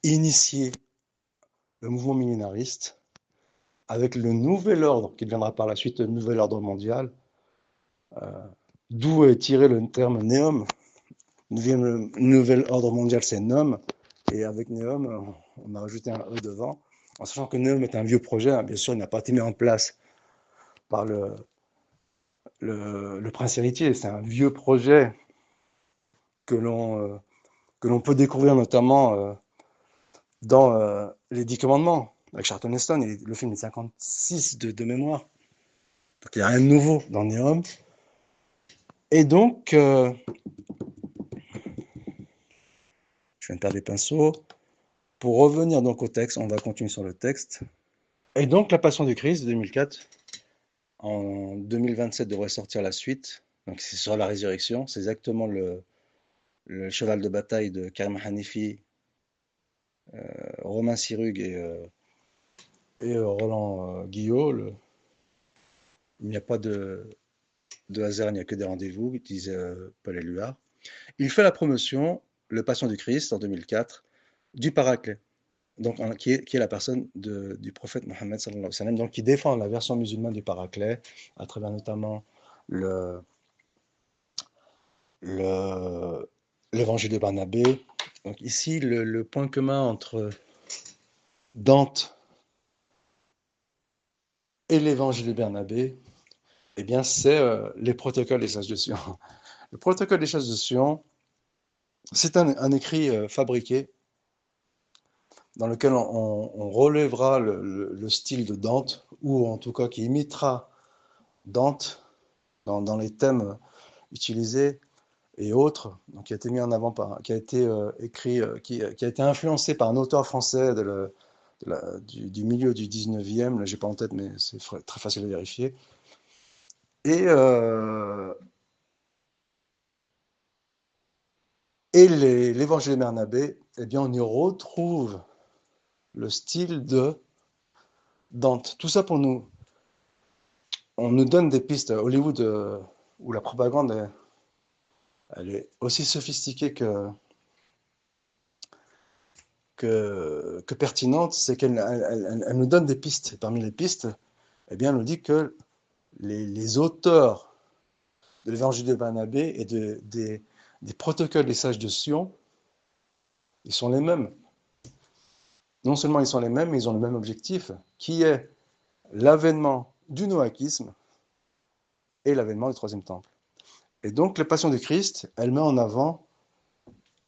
Speaker 1: initier le mouvement millénariste avec le nouvel ordre, qui deviendra par la suite le nouvel ordre mondial, d'où est tiré le terme Néom. Le nouvel ordre mondial, c'est Nom, et avec Néom, on a rajouté un E devant, en sachant que Néom est un vieux projet, hein, bien sûr, il n'a pas été mis en place par le prince héritier, c'est un vieux projet que l'on peut découvrir notamment dans les 10 commandements, avec Charlton Heston, et le film est 56 de mémoire. Donc il n'y a rien de nouveau dans Néom. Et donc, je viens de perdre les pinceaux. Pour revenir donc au texte, on va continuer sur le texte. Et donc, La Passion du Christ, 2004, en 2027 devrait sortir la suite. Donc, c'est sur la résurrection. C'est exactement le cheval de bataille de Karim Hanifi, Romain Sirugue et Roland Guillot. Il n'y a pas de hasard, il n'y a que des rendez-vous, disait Paul Éluard. Il fait la promotion, Le Passion du Christ, en 2004, du Paraclet, donc, qui est la personne du prophète Mohammed sallallahu alayhi wa sallam, donc qui défend la version musulmane du Paraclet, à travers notamment l'évangile de Barnabé, Donc ici, le point commun entre Dante et l'évangile de Barnabé, eh bien, c'est les protocoles des sages de Sion. Le protocole des sages de Sion, c'est un écrit fabriqué dans lequel on relèvera le style de Dante, ou en tout cas qui imitera Dante dans les thèmes utilisés et autres, donc qui a été mis en avant qui a été écrit, qui a été influencé par un auteur français du milieu du 19e, là j'ai pas en tête, mais c'est très facile à vérifier. Et, euh, et l'évangile de Barnabé, eh bien on y retrouve le style de Dante. Tout ça pour nous, on nous donne des pistes. Hollywood, où la propagande elle est aussi sophistiquée que pertinente, c'est qu'elle nous donne des pistes. Et parmi les pistes, eh bien, elle nous dit que les auteurs de l'évangile de Barnabé et des protocoles des sages de Sion, ils sont les mêmes. Non seulement ils sont les mêmes, mais ils ont le même objectif, qui est l'avènement du noachiisme et l'avènement du troisième temple. Et donc, la passion du Christ, elle met en avant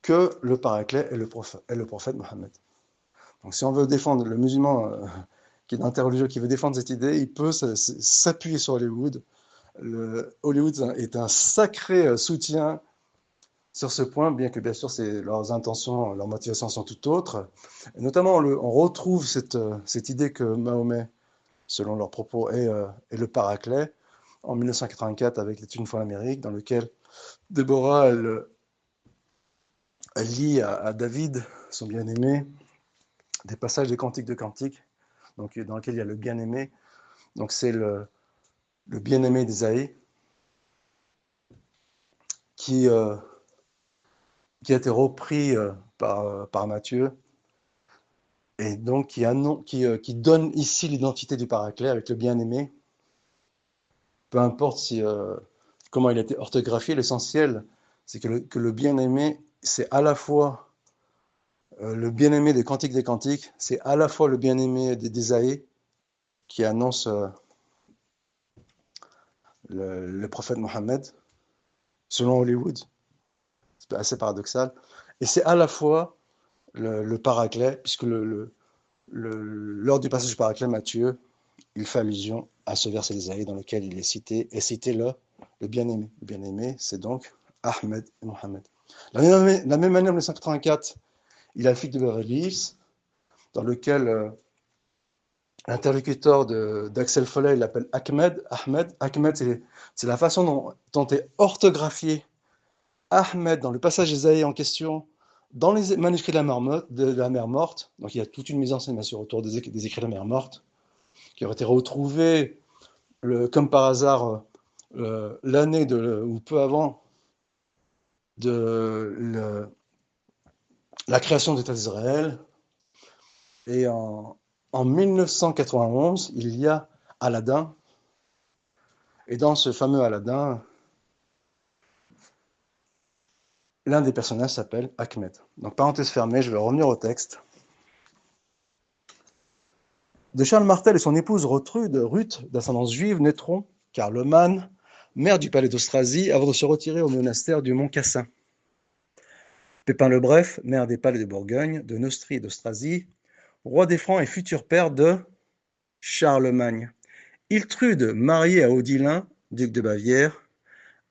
Speaker 1: que le paraclet est le prophète Mohammed. Donc, si on veut défendre le musulman qui est interreligieux, qui veut défendre cette idée, il peut s'appuyer sur Hollywood. Hollywood est un sacré soutien sur ce point, bien que bien sûr leurs intentions, leurs motivations sont tout autres. Et notamment, on retrouve cette idée que Mahomet, selon leurs propos, est le paraclet en 1984 avec Les Une fois l'Amérique, dans lequel Déborah, elle lit à David, son bien-aimé, des passages des Cantiques de Cantiques, donc, dans lequel il y a le bien-aimé. Donc c'est le bien-aimé d'Ésaïe qui, qui a été repris par Matthieu et donc qui donne ici l'identité du paraclet avec le bien-aimé. Peu importe comment il a été orthographié, l'essentiel, c'est que le bien-aimé, c'est à la fois le bien-aimé des Cantiques des Cantiques, c'est à la fois le bien-aimé d'Ésaïe qui annonce le prophète Mohammed, selon Hollywood. C'est assez paradoxal. Et c'est à la fois le paraclet, puisque lors du passage du paraclet, Matthieu, il fait allusion à ce verset d'Ésaïe dans lequel il est cité le bien-aimé. Le bien-aimé, c'est donc Ahmed et Mohammed. De la même manière, en 1984, il a le film de Beverly Hills, dans lequel l'interlocuteur d'Axel Foley l'appelle Ahmed. Ahmed, c'est la façon dont est orthographié Ahmed dans le passage d'Ésaïe en question, dans les manuscrits de la mer morte. Donc il y a toute une mise en scène, bien sûr, autour des écrits de la mer morte, qui ont été retrouvés, comme par hasard, l'année ou peu avant de la création de l'État d'Israël. Et en 1991, il y a Aladdin. Et dans ce fameux Aladdin, l'un des personnages s'appelle Ahmed. Donc, parenthèse fermée, je vais revenir au texte. De Charles Martel et son épouse Ruth, d'ascendance juive, naîtront Carloman, maire du palais d'Austrasie, avant de se retirer au monastère du Mont Cassin. Pépin le Bref, maire des palais de Bourgogne, de Neustrie et d'Austrasie, roi des Francs et futur père de Charlemagne. Iltrude, mariée à Odilin, duc de Bavière.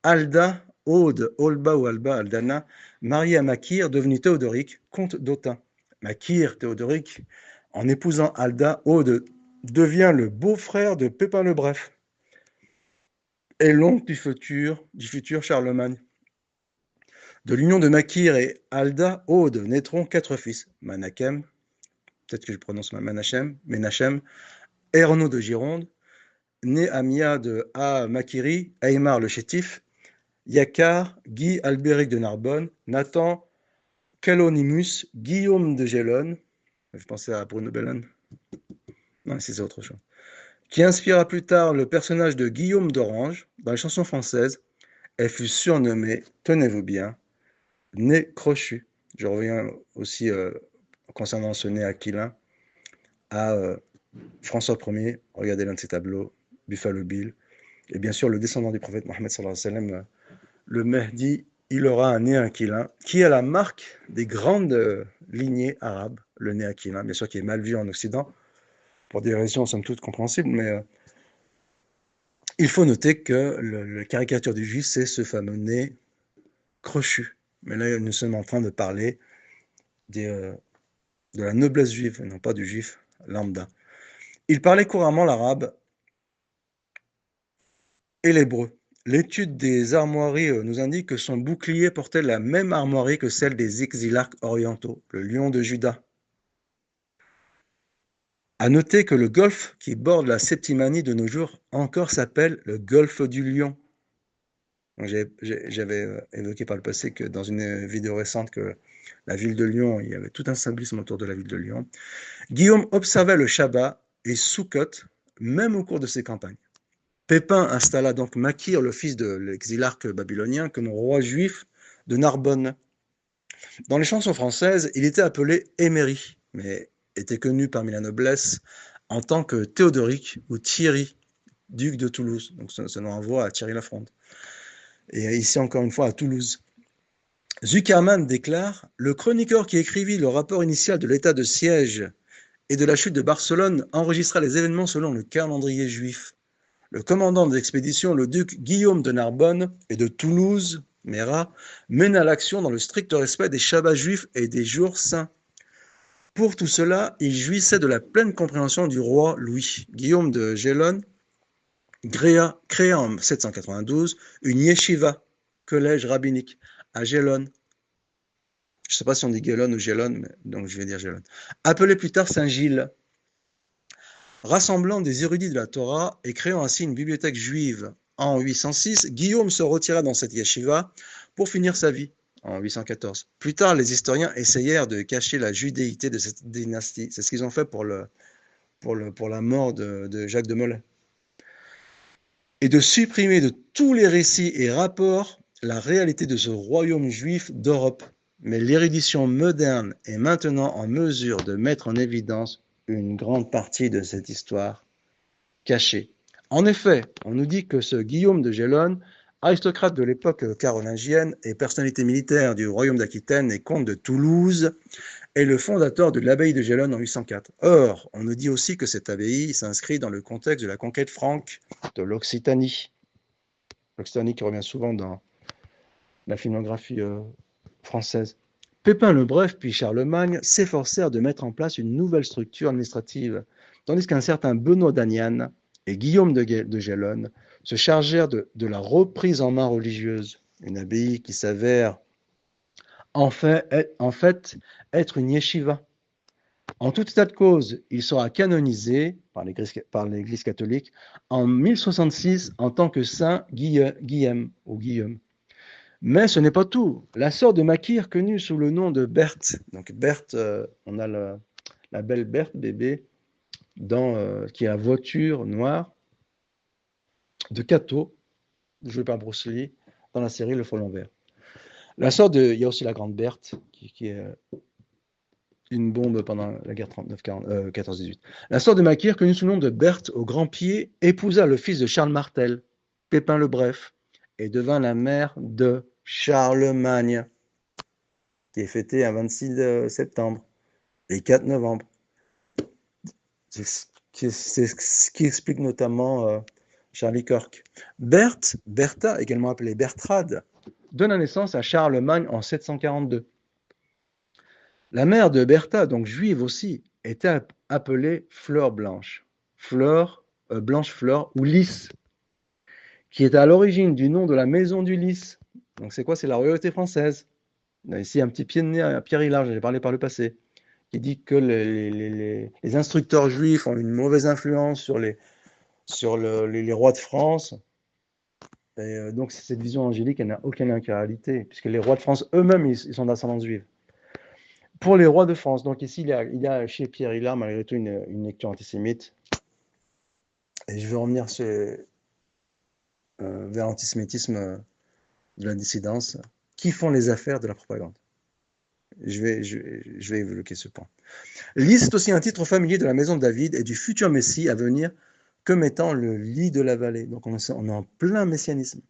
Speaker 1: Alda, Aude, Olba ou Alba, Aldana, mariée à Makir, devenu Théodoric, comte d'Autun. Makir, Théodoric, en épousant Alda, Aude devient le beau-frère de Pépin le Bref et l'oncle du futur Charlemagne. De l'union de Makir et Alda, Aude naîtront 4 fils. Menachem, peut-être que je prononce Menachem, Ernaud de Gironde, Néhamia de Makiri, Aymar le chétif, Yakar, Guy Albéric de Narbonne, Nathan Calonimus, Guillaume de Gélone, je pensais à Bruno Bellon, non, c'est autre chose, qui inspira plus tard le personnage de Guillaume d'Orange dans les chansons françaises. Elle fut surnommée, tenez-vous bien, Nez Crochu. Je reviens aussi, concernant ce né aquilin, à François Ier, regardez l'un de ses tableaux, Buffalo Bill, et bien sûr le descendant du prophète Mohammed sallallahu alayhi wa sallam, le Mahdi, il aura un nez aquilin, qui est la marque des grandes lignées arabes, le nez aquilin, bien sûr qui est mal vu en Occident, pour des raisons somme toute compréhensibles, mais il faut noter que la caricature du juif, c'est ce fameux nez crochu. Mais là, nous sommes en train de parler de la noblesse juive, et non pas du juif lambda. Il parlait couramment l'arabe et l'hébreu. L'étude des armoiries nous indique que son bouclier portait la même armoirie que celle des exilarques orientaux, le lion de Juda. À noter que le golfe qui borde la Septimanie de nos jours encore s'appelle le golfe du Lion. J'avais évoqué par le passé que dans une vidéo récente que la ville de Lyon, il y avait tout un symbolisme autour de la ville de Lyon. Guillaume observait le Shabbat et Sukkot, même au cours de ses campagnes. Pépin installa donc Makir, le fils de l'exilarque babylonien, comme roi juif de Narbonne. Dans les chansons françaises, il était appelé Émery, mais était connu parmi la noblesse en tant que Théodoric ou Thierry, duc de Toulouse. Donc ça nous renvoie à Thierry Lafronde. Et ici encore une fois à Toulouse. Zuckerman déclare « Le chroniqueur qui écrivit le rapport initial de l'état de siège et de la chute de Barcelone enregistra les événements selon le calendrier juif. Le commandant de l'expédition, le duc Guillaume de Narbonne et de Toulouse, Mérat, mena l'action dans le strict respect des Shabbats juifs et des jours saints. Pour tout cela, il jouissait de la pleine compréhension du roi Louis. Guillaume de Gélone créa en 792 une yeshiva, collège rabbinique, à Gélone. Je ne sais pas si on dit Gélone ou Gélone, mais donc je vais dire Gélone. Appelé plus tard Saint-Gilles. Rassemblant des érudits de la Torah et créant ainsi une bibliothèque juive en 806, Guillaume se retira dans cette yeshiva pour finir sa vie en 814. Plus tard, les historiens essayèrent de cacher la judéité de cette dynastie. C'est ce qu'ils ont fait pour la mort de Jacques de Molay. Et de supprimer de tous les récits et rapports la réalité de ce royaume juif d'Europe. Mais l'érudition moderne est maintenant en mesure de mettre en évidence une grande partie de cette histoire cachée. En effet, on nous dit que ce Guillaume de Gélone, aristocrate de l'époque carolingienne et personnalité militaire du royaume d'Aquitaine et comte de Toulouse, est le fondateur de l'abbaye de Gélone en 804. Or, on nous dit aussi que cette abbaye s'inscrit dans le contexte de la conquête franque de l'Occitanie. L'Occitanie qui revient souvent dans la filmographie française. Pépin le Bref puis Charlemagne s'efforcèrent de mettre en place une nouvelle structure administrative, tandis qu'un certain Benoît d'Aniane et Guillaume de Gélone se chargèrent de la reprise en main religieuse, une abbaye qui s'avère en fait être une yeshiva. En tout état de cause, il sera canonisé par l'Église catholique en 1066 en tant que saint Guillaume. Mais ce n'est pas tout. La sœur de Makir, connue sous le nom de Berthe, donc Berthe, on a la belle Berthe bébé, qui est la voiture noire de Cato, jouée par Bruce Lee, dans la série Le Frelon Vert. Il y a aussi la grande Berthe, qui est une bombe pendant la guerre 14-18. La sœur de Makir, connue sous le nom de Berthe au Grand Pied, épousa le fils de Charles Martel, Pépin le Bref, et devint la mère de Charlemagne, qui est fêté un 26 septembre et 4 novembre. C'est ce qui explique notamment Charlie Cork. Bertha, également appelée Bertrade, donne naissance à Charlemagne en 742. La mère de Bertha, donc juive aussi, était appelée Fleur Blanche. Blanche Fleur ou Lys, qui est à l'origine du nom de la maison du Lys. Donc c'est quoi? C'est la royauté française. On a ici un petit pied de nez à Pierre Hillard, j'en ai parlé par le passé, qui dit que les instructeurs juifs ont une mauvaise influence sur les rois de France. Et donc cette vision angélique, elle n'a aucun lien avec la réalité, puisque les rois de France eux-mêmes, ils sont d'ascendance juive. Pour les rois de France, donc ici, il y a chez Pierre Hillard, malgré tout, une lecture antisémite. Et je vais revenir vers l'antisémitisme de la dissidence, qui font les affaires de la propagande. Je vais évoquer ce point. Lys est aussi un titre familier de la maison de David et du futur Messie à venir comme étant le lit de la vallée. Donc on est en plein messianisme.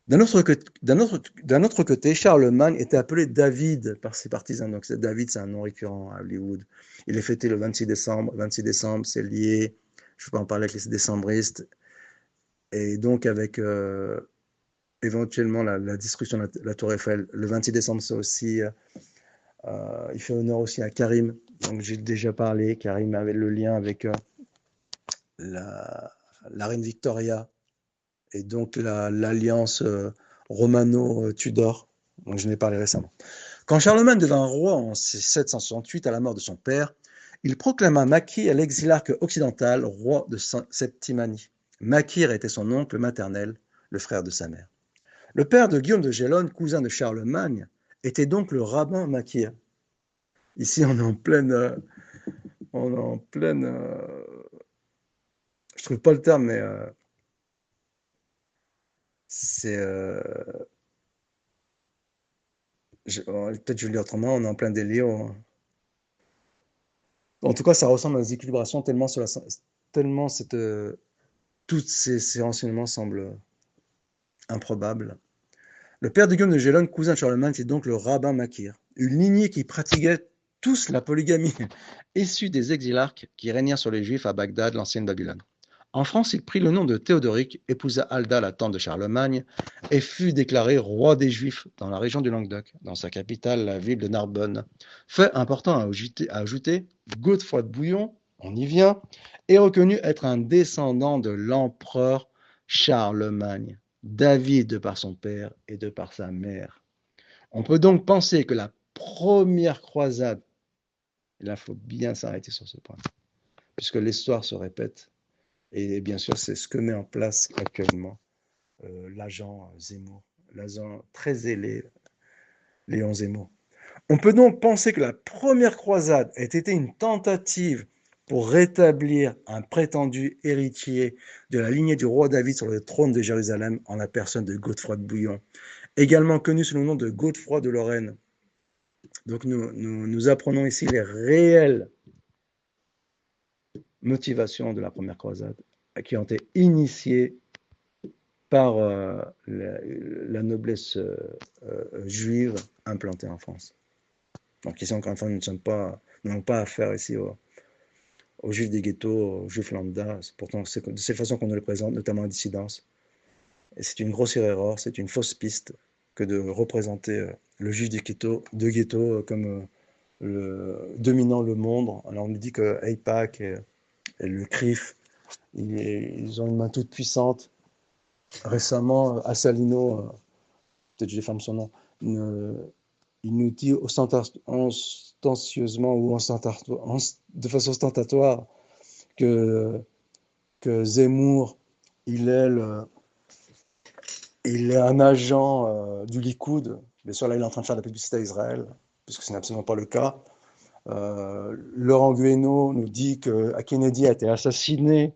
Speaker 1: D'un autre côté, Charlemagne était appelé David par ses partisans. Donc David, c'est un nom récurrent à Hollywood. Il est fêté le 26 décembre. 26 décembre, c'est lié, je ne peux pas en parler avec les décembristes, et donc avec éventuellement la destruction de la Tour Eiffel. Le 26 décembre, c'est aussi, il fait honneur aussi à Karim. Donc j'ai déjà parlé, Karim avait le lien avec la, la reine Victoria et donc l'alliance romano-tudor, dont je n'ai parlé récemment. Quand Charlemagne devint roi en 768 à la mort de son père, il proclama Makir l'exilarque occidental roi de Septimanie. Makir était son oncle maternel, le frère de sa mère. Le père de Guillaume de Gellone, cousin de Charlemagne, était donc le rabbin Makir. Ici, on est en pleine, je trouve pas le terme, mais c'est, peut-être je vais le dire autrement, on est en plein délire. En tout cas, ça ressemble à des équilibrations tellement tous ces renseignements semblent improbables. Le père de Guillaume de Gellone, cousin de Charlemagne, c'est donc le rabbin Makir, une lignée qui pratiquait tous la polygamie, issue des exilarques qui régnèrent sur les Juifs à Bagdad, l'ancienne Babylone. En France, il prit le nom de Théodoric, épousa Alda, la tante de Charlemagne, et fut déclaré roi des Juifs dans la région du Languedoc, dans sa capitale, la ville de Narbonne. Fait important à ajouter, Godefroy de Bouillon, on y vient, est reconnu être un descendant de l'empereur Charlemagne, David de par son père et de par sa mère. On peut donc penser que la première croisade, et là il faut bien s'arrêter sur ce point, puisque l'histoire se répète, et bien sûr, c'est ce que met en place actuellement l'agent Zemmour, l'agent très zélé Léon Zemmour. On peut donc penser que la première croisade ait été une tentative pour rétablir un prétendu héritier de la lignée du roi David sur le trône de Jérusalem en la personne de Godefroy de Bouillon, également connu sous le nom de Godefroy de Lorraine. Donc nous apprenons ici les réelles motivations de la première croisade qui ont été initiées par la noblesse juive implantée en France. Donc ici, encore une fois, nous n'avons pas affaire ici aux juifs des ghettos, aux juifs lambda. Pourtant, c'est de cette façon qu'on nous les présente, notamment en dissidence. Et c'est une grossière erreur, c'est une fausse piste que de représenter le juif du ghetto comme dominant le monde. Alors on nous dit que AIPAC et le CRIF, ils ont une main toute puissante. Récemment, Assalino, peut-être je déforme son nom, il nous dit ostentatieusement ou de façon ostentatoire que Zemmour, il est un agent du Likoud. Bien sûr, là, il est en train de faire de la publicité à Israël, puisque ce n'est absolument pas le cas. Laurent Guénaud nous dit que Kennedy a été assassiné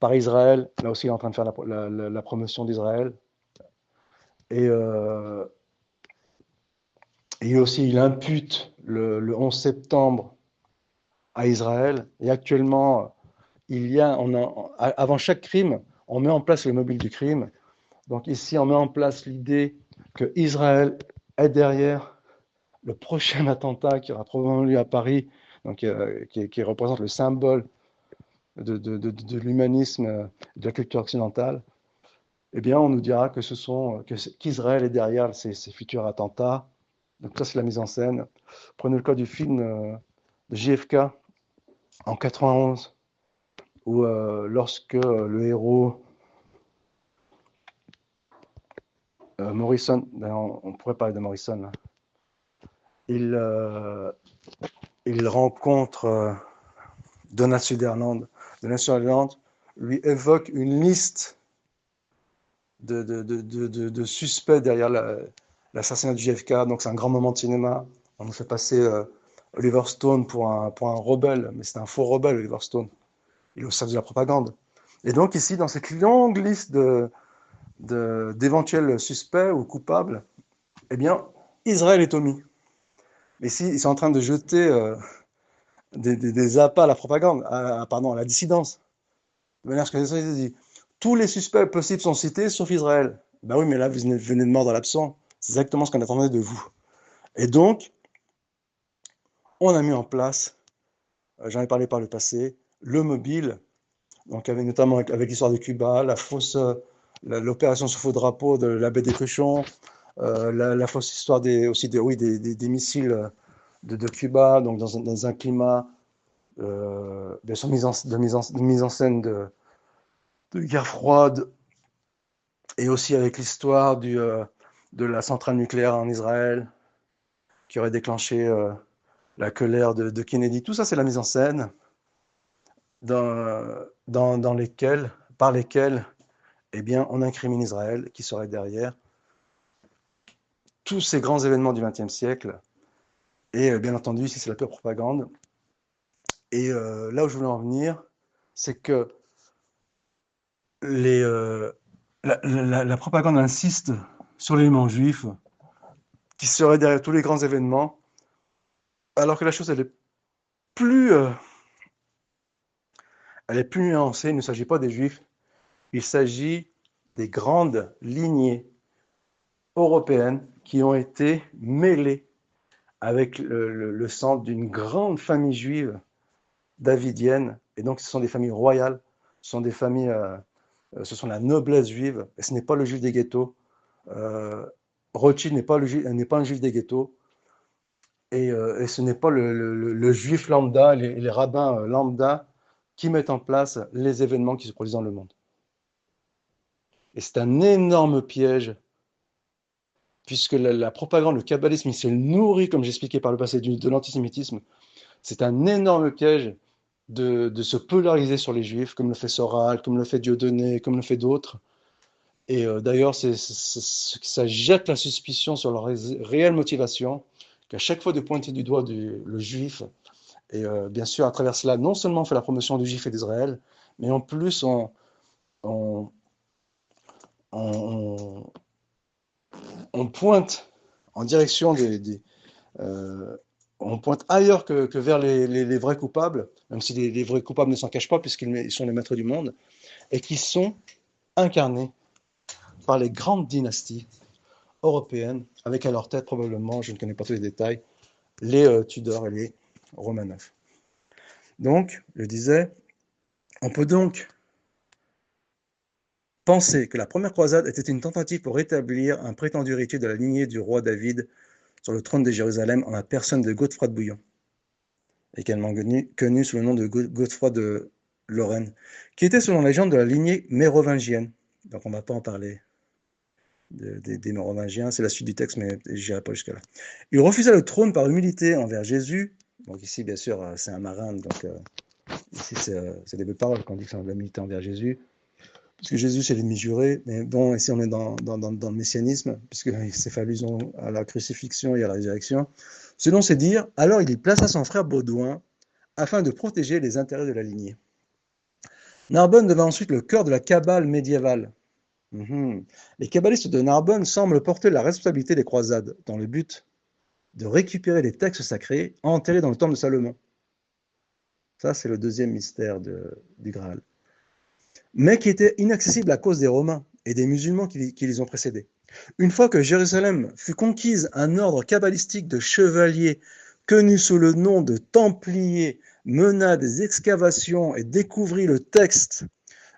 Speaker 1: par Israël. Là aussi, il est en train de faire la promotion d'Israël. Et aussi, il impute le 11 septembre à Israël. Et actuellement, avant chaque crime, on met en place le mobile du crime. Donc ici, on met en place l'idée que Israël est derrière le prochain attentat qui aura probablement lieu à Paris, donc, qui représente le symbole de l'humanisme, de la culture occidentale. Eh bien, on nous dira qu'Israël est derrière ces futurs attentats. Donc ça, c'est la mise en scène. Prenez le cas du film de JFK en 91, où lorsque le héros Morrison, on pourrait parler de Morrison, là, il rencontre Donald Sutherland. Donald Sutherland lui évoque une liste de suspects derrière l'assassinat du JFK. Donc c'est un grand moment de cinéma. On nous fait passer Oliver Stone pour un rebelle, mais c'est un faux rebelle, Oliver Stone. Il est au service de la propagande. Et donc ici, dans cette longue liste d'éventuels suspects ou coupables, eh bien, Israël est omis. Mais si, ils sont en train de jeter des appâts à la propagande, pardon, à la dissidence. De manière que ça dit, tous les suspects possibles sont cités, sauf Israël. Ben oui, mais là, vous venez de mordre à l'absent. C'est exactement ce qu'on attendait de vous. Et donc, on a mis en place, j'en ai parlé par le passé, le mobile, donc notamment avec l'histoire de Cuba, l'opération sous faux drapeau de la baie des Cochons, la fausse histoire des missiles de Cuba, donc dans un climat bien sûr de mise en scène de guerre froide, et aussi avec l'histoire de la centrale nucléaire en Israël, qui aurait déclenché la colère de Kennedy. Tout ça, c'est la mise en scène par lesquelles eh bien, on incrimine Israël, qui serait derrière tous ces grands événements du XXe siècle. Et bien entendu, ici, c'est la pure propagande. Et là où je voulais en venir, c'est que la propagande insiste sur l'élément juif, qui serait derrière tous les grands événements, alors que la chose, plus, euh, elle est plus nuancée. Il ne s'agit pas des juifs, il s'agit des grandes lignées européennes qui ont été mêlées avec le sang d'une grande famille juive davidienne. Et donc, ce sont des familles royales, ce sont des familles, ce sont la noblesse juive, et ce n'est pas le juif des ghettos. Rothschild n'est pas un juif des ghettos, et ce n'est pas le juif lambda, les rabbins lambda qui mettent en place les événements qui se produisent dans le monde. Et c'est un énorme piège, puisque la propagande, le kabbalisme, il se nourrit, comme j'expliquais par le passé, de l'antisémitisme. C'est un énorme piège de se polariser sur les juifs, comme le fait Soral, comme le fait Dieudonné, comme le fait d'autres. Et d'ailleurs, ça jette la suspicion sur leur réelle motivation, qu'à chaque fois de pointer du doigt le juif. Et bien sûr, à travers cela, non seulement on fait la promotion du juif et d'Israël, mais en plus, on, on, on pointe en direction on pointe ailleurs que vers les vrais coupables, même si les vrais coupables ne s'en cachent pas, puisqu'ils sont les maîtres du monde, et qui sont incarnés par les grandes dynasties européennes, avec à leur tête probablement, je ne connais pas tous les détails, les Tudors et les Romanov. Donc, je disais, on peut donc penser que la première croisade était une tentative pour rétablir un prétendu héritier de la lignée du roi David sur le trône de Jérusalem en la personne de Godefroy de Bouillon, également connu sous le nom de Godefroy de Lorraine, qui était selon la légende de la lignée mérovingienne. Donc on ne va pas en parler des Mérovingiens, c'est la suite du texte, mais je n'irai pas jusqu'à là. Il refusa le trône par humilité envers Jésus. Donc ici, bien sûr, c'est un marin, donc ici c'est des belles paroles quand on dit que c'est de l'humilité envers Jésus. Parce que Jésus, c'est l'ennemi juré, mais bon, ici on est dans le messianisme, puisqu'il s'est fait allusion à la crucifixion et à la résurrection. Selon ses dires, alors il y plaça son frère Baudouin afin de protéger les intérêts de la lignée. Narbonne devint ensuite le cœur de la cabale médiévale. Les kabbalistes de Narbonne semblent porter la responsabilité des croisades, dans le but de récupérer les textes sacrés enterrés dans le temple de Salomon. Ça, c'est le deuxième mystère du Graal. Mais qui était inaccessible à cause des Romains et des musulmans qui les ont précédés. Une fois que Jérusalem fut conquise, un ordre kabbalistique de chevaliers connu sous le nom de Templiers mena des excavations et découvrit le texte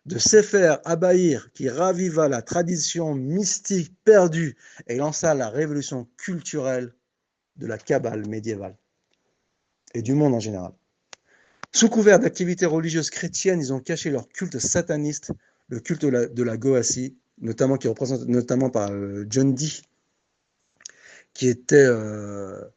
Speaker 1: de Sefer Abaïr qui raviva la tradition mystique perdue et lança la révolution culturelle de la Kabbale médiévale et du monde en général. Sous couvert d'activités religieuses chrétiennes, ils ont caché leur culte sataniste, le culte de la Goassi, notamment qui est représenté notamment par John Dee, qui était le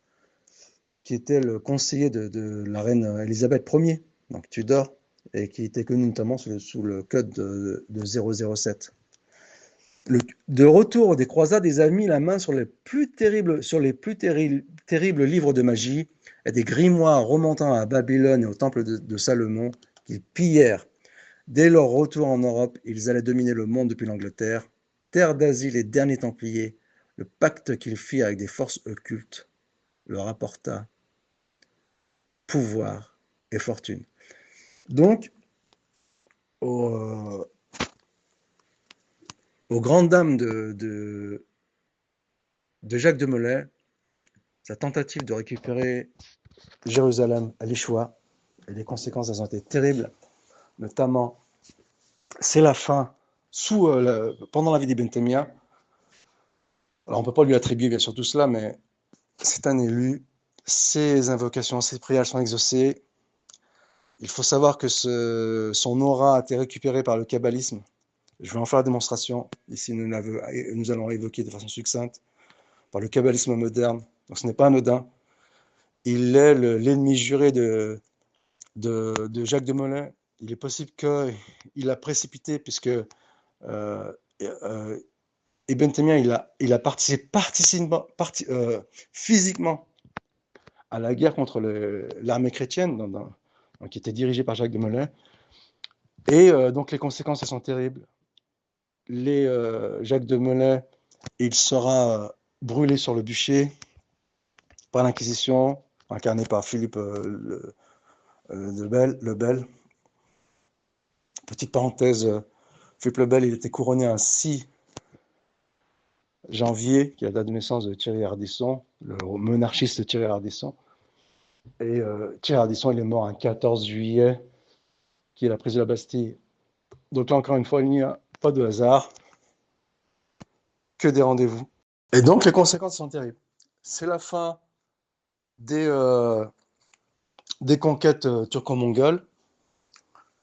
Speaker 1: conseiller de la reine Elisabeth Ier, donc Tudor, et qui était connu notamment sous le code de 007. De retour des croisades, ils avaient mis la main sur les plus terribles livres de magie et des grimoires remontant à Babylone et au temple de Salomon qu'ils pillèrent. Dès leur retour en Europe, ils allaient dominer le monde depuis l'Angleterre, terre d'asile et derniers Templiers, le pacte qu'ils firent avec des forces occultes leur apporta pouvoir et fortune. Donc, aux grandes dames de Jacques de Molay, sa tentative de récupérer Jérusalem à l'échoua, et les conséquences elles ont été terribles, notamment c'est la fin pendant la vie d'Ibn Taymiyyah. Alors on ne peut pas lui attribuer bien sûr tout cela, mais c'est un élu, ses invocations, ses prières sont exaucées. Il faut savoir que son aura a été récupérée par le kabbalisme. Je vais en faire la démonstration. Ici, nous allons évoquer de façon succincte par le kabbalisme moderne. Donc ce n'est pas anodin. Il est l'ennemi juré de Jacques de Molay. Il est possible qu'il a précipité, puisque Ibn Taymiyyah il a participé physiquement à la guerre contre l'armée chrétienne, qui était dirigée par Jacques de Molay. Et donc les conséquences elles sont terribles. Jacques de Molay, il sera brûlé sur le bûcher par l'Inquisition, incarné par Philippe le Bel. Petite parenthèse, Philippe le Bel, il était couronné un 6 janvier, qui est la date de naissance de Thierry Ardisson, le monarchiste Thierry Ardisson. Et Thierry Ardisson, il est mort un 14 juillet, qui est la prise de la Bastille. Donc là, encore une fois, il n'y a pas de hasard, que des rendez-vous. Et donc, les conséquences sont terribles. C'est la fin des conquêtes turco-mongoles.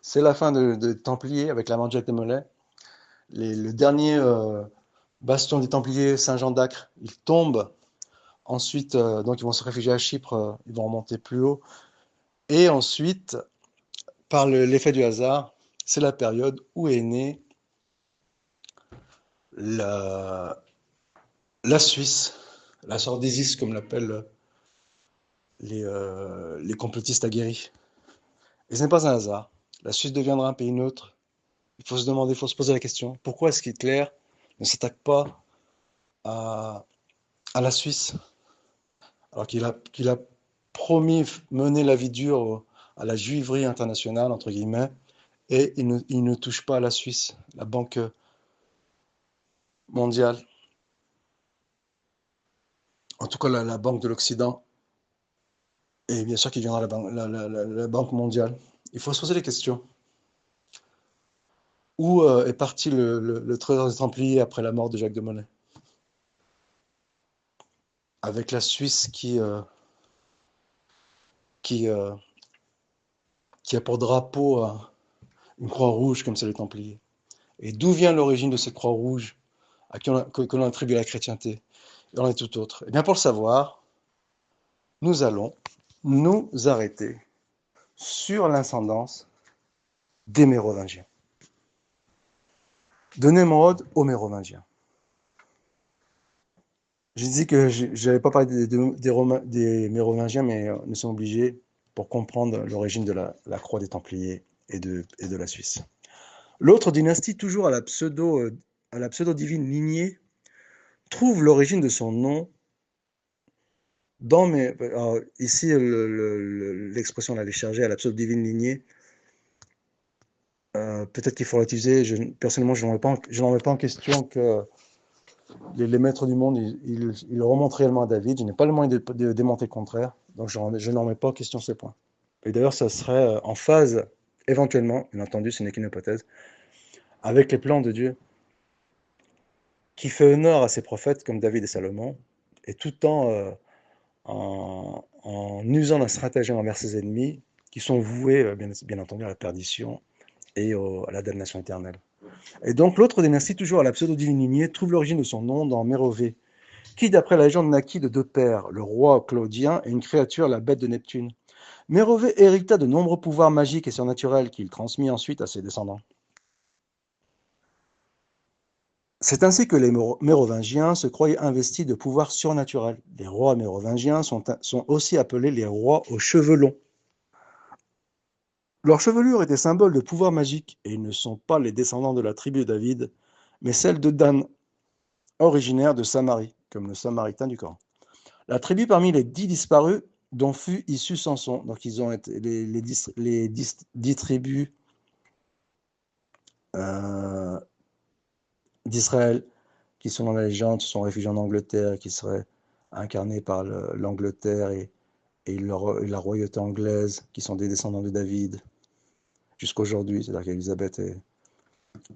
Speaker 1: C'est la fin des Templiers avec la mort de Jacques de Molay. Le dernier bastion des Templiers, Saint-Jean d'Acre, il tombe. Ensuite, donc ils vont se réfugier à Chypre, ils vont remonter plus haut. Et ensuite, par l'effet du hasard, c'est la période où est née la Suisse, la sœur d'Isis, comme l'appellent les complotistes aguerris. Et ce n'est pas un hasard. La Suisse deviendra un pays neutre. Il faut se poser la question, pourquoi est-ce qu'Hitler ne s'attaque pas à la Suisse, alors qu'il a promis mener la vie dure à la juiverie internationale, entre guillemets, et il ne touche pas à la Suisse, la Banque mondiale, en tout cas la Banque de l'Occident, et bien sûr qu'il viendra la Banque mondiale. Il faut se poser les questions. Où est parti le trésor des Templiers après la mort de Jacques de Molay? Avec la Suisse qui a pour drapeau une croix rouge comme c'est les Templiers. Et d'où vient l'origine de cette croix rouge que l'on attribue à la chrétienté? Et on est tout autre. Et bien pour le savoir, nous allons nous arrêter sur l'ascendance des Mérovingiens. De Nemrod aux Mérovingiens. J'ai dit que je n'allais pas parler des Mérovingiens, mais nous sommes obligés pour comprendre l'origine de la croix des Templiers et de la Suisse. L'autre dynastie, toujours à la pseudo-divine lignée, trouve l'origine de son nom alors, ici, l'expression on l'avait chargée à la pseudo-divine lignée. Peut-être qu'il faut l'utiliser. Personnellement, je n'en remets pas en question que les maîtres du monde, ils remontent réellement à David. Je n'ai pas le moyen de démonter le contraire. Donc, je n'en remets pas en question ce point. Et d'ailleurs, ça serait en phase, éventuellement, bien entendu, ce n'est qu'une hypothèse, avec les plans de Dieu, qui fait honneur à ses prophètes comme David et Salomon, et tout en usant d'un stratagème envers ses ennemis, qui sont voués, bien entendu, à la perdition et à la damnation éternelle. Et donc, l'autre dynastie, toujours à la pseudo-divine lignée, trouve l'origine de son nom dans Mérové, qui, d'après la légende, naquit de deux pères, le roi Claudien et une créature, la bête de Neptune. Mérové hérita de nombreux pouvoirs magiques et surnaturels qu'il transmit ensuite à ses descendants. C'est ainsi que les Mérovingiens se croyaient investis de pouvoirs surnaturels. Les rois mérovingiens sont aussi appelés les rois aux cheveux longs. Leur chevelure était symbole de pouvoir magique, et ils ne sont pas les descendants de la tribu de David, mais celle de Dan, originaire de Samarie, comme le Samaritain du Coran. La tribu parmi les 10 disparus dont fut issu Samson. Donc, ils ont été les 10 tribus d'Israël qui sont dans la légende, sont réfugiés en Angleterre, qui seraient incarnés par l'Angleterre et la royauté anglaise, qui sont des descendants de David, jusqu'aujourd'hui, c'est-à-dire qu'Élisabeth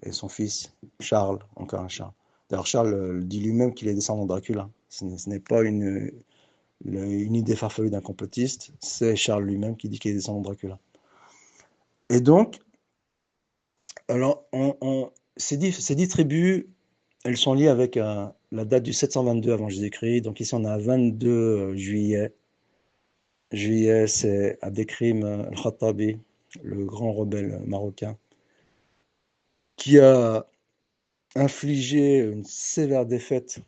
Speaker 1: et son fils, Charles, encore un Charles. D'ailleurs, Charles dit lui-même qu'il est descendant de Dracula. Ce n'est pas une idée farfelue d'un complotiste, c'est Charles lui-même qui dit qu'il est descendant de Dracula. Et donc, alors, ces 10 tribus, elles sont liées avec la date du 722 avant Jésus-Christ. Donc ici, on a 22 juillet. Juillet, c'est Abdekrim al-Khattabi, le grand rebelle marocain, qui a infligé une sévère défaite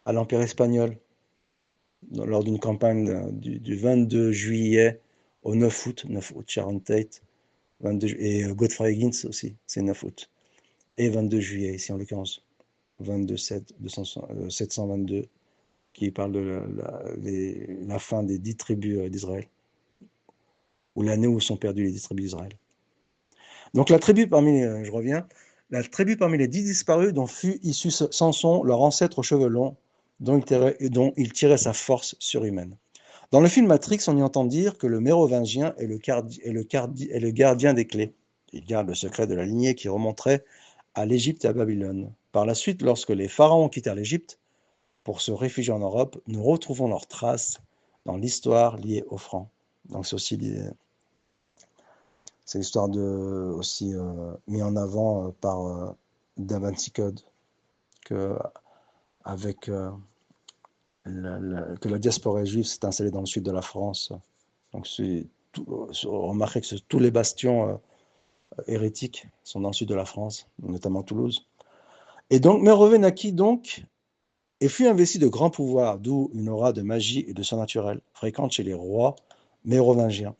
Speaker 1: à l'Empire espagnol lors d'une campagne du 22 juillet au 9 août, Sharon Tate, 22, et Godfrey Higgins aussi, c'est 9 août, et 22 juillet ici en l'occurrence, 722, qui parle de la fin des 10 tribus d'Israël, ou l'année où sont perdues les 10 tribus d'Israël. Donc la tribu parmi, je reviens, la tribu parmi les 10 disparus dont fut issu Samson, leur ancêtre aux cheveux longs, dont il tirait sa force surhumaine. Dans le film Matrix, on y entend dire que le mérovingien est le gardien des clés. Il garde le secret de la lignée qui remonterait à l'Égypte et à Babylone. Par la suite, lorsque les pharaons quittèrent l'Égypte pour se réfugier en Europe, nous retrouvons leurs traces dans l'histoire liée aux Francs. Donc c'est aussi c'est l'histoire aussi mis en avant par Da Vinci Code, que la diaspora juive s'est installée dans le sud de la France. Donc remarquez que tous les bastions hérétiques sont dans le sud de la France, notamment Toulouse. Et donc Mérovée naquit donc et fut investi de grands pouvoirs, d'où une aura de magie et de surnaturel fréquente chez les rois mérovingiens.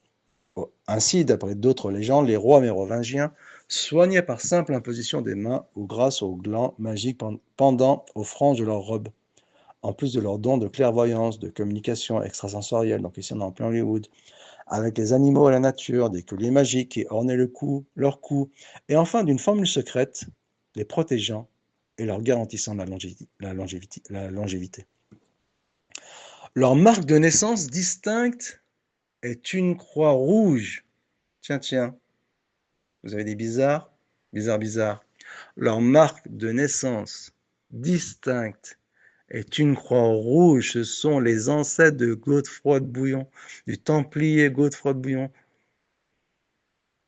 Speaker 1: Ainsi, d'après d'autres légendes, les rois mérovingiens soignaient par simple imposition des mains ou grâce aux glands magiques pendant aux franges de leurs robes, en plus de leurs dons de clairvoyance, de communication extrasensorielle, donc ici on est en plein Hollywood, avec les animaux et la nature, des colliers magiques qui ornaient leur cou, et enfin d'une formule secrète, les protégeant et leur garantissant la longévité. Leur marque de naissance distincte est une croix rouge. Tiens, vous avez des bizarres? Bizarre. Leur marque de naissance distincte est une croix rouge. Ce sont les ancêtres de Godefroy de Bouillon, du Templier Godefroy de Bouillon.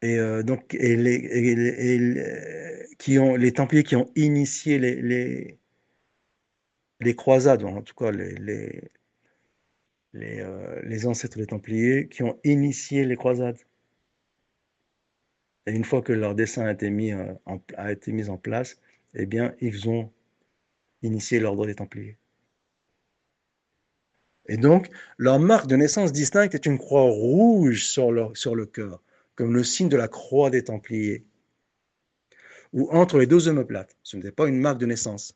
Speaker 1: Et donc, les Templiers qui ont initié les croisades, en tout cas les ancêtres des Templiers qui ont initié les croisades. Et une fois que leur dessein a été mis en place, eh bien, ils ont initié l'ordre des Templiers. Et donc, leur marque de naissance distincte est une croix rouge sur le cœur, comme le signe de la croix des Templiers, ou entre les deux omoplates. Ce n'était pas une marque de naissance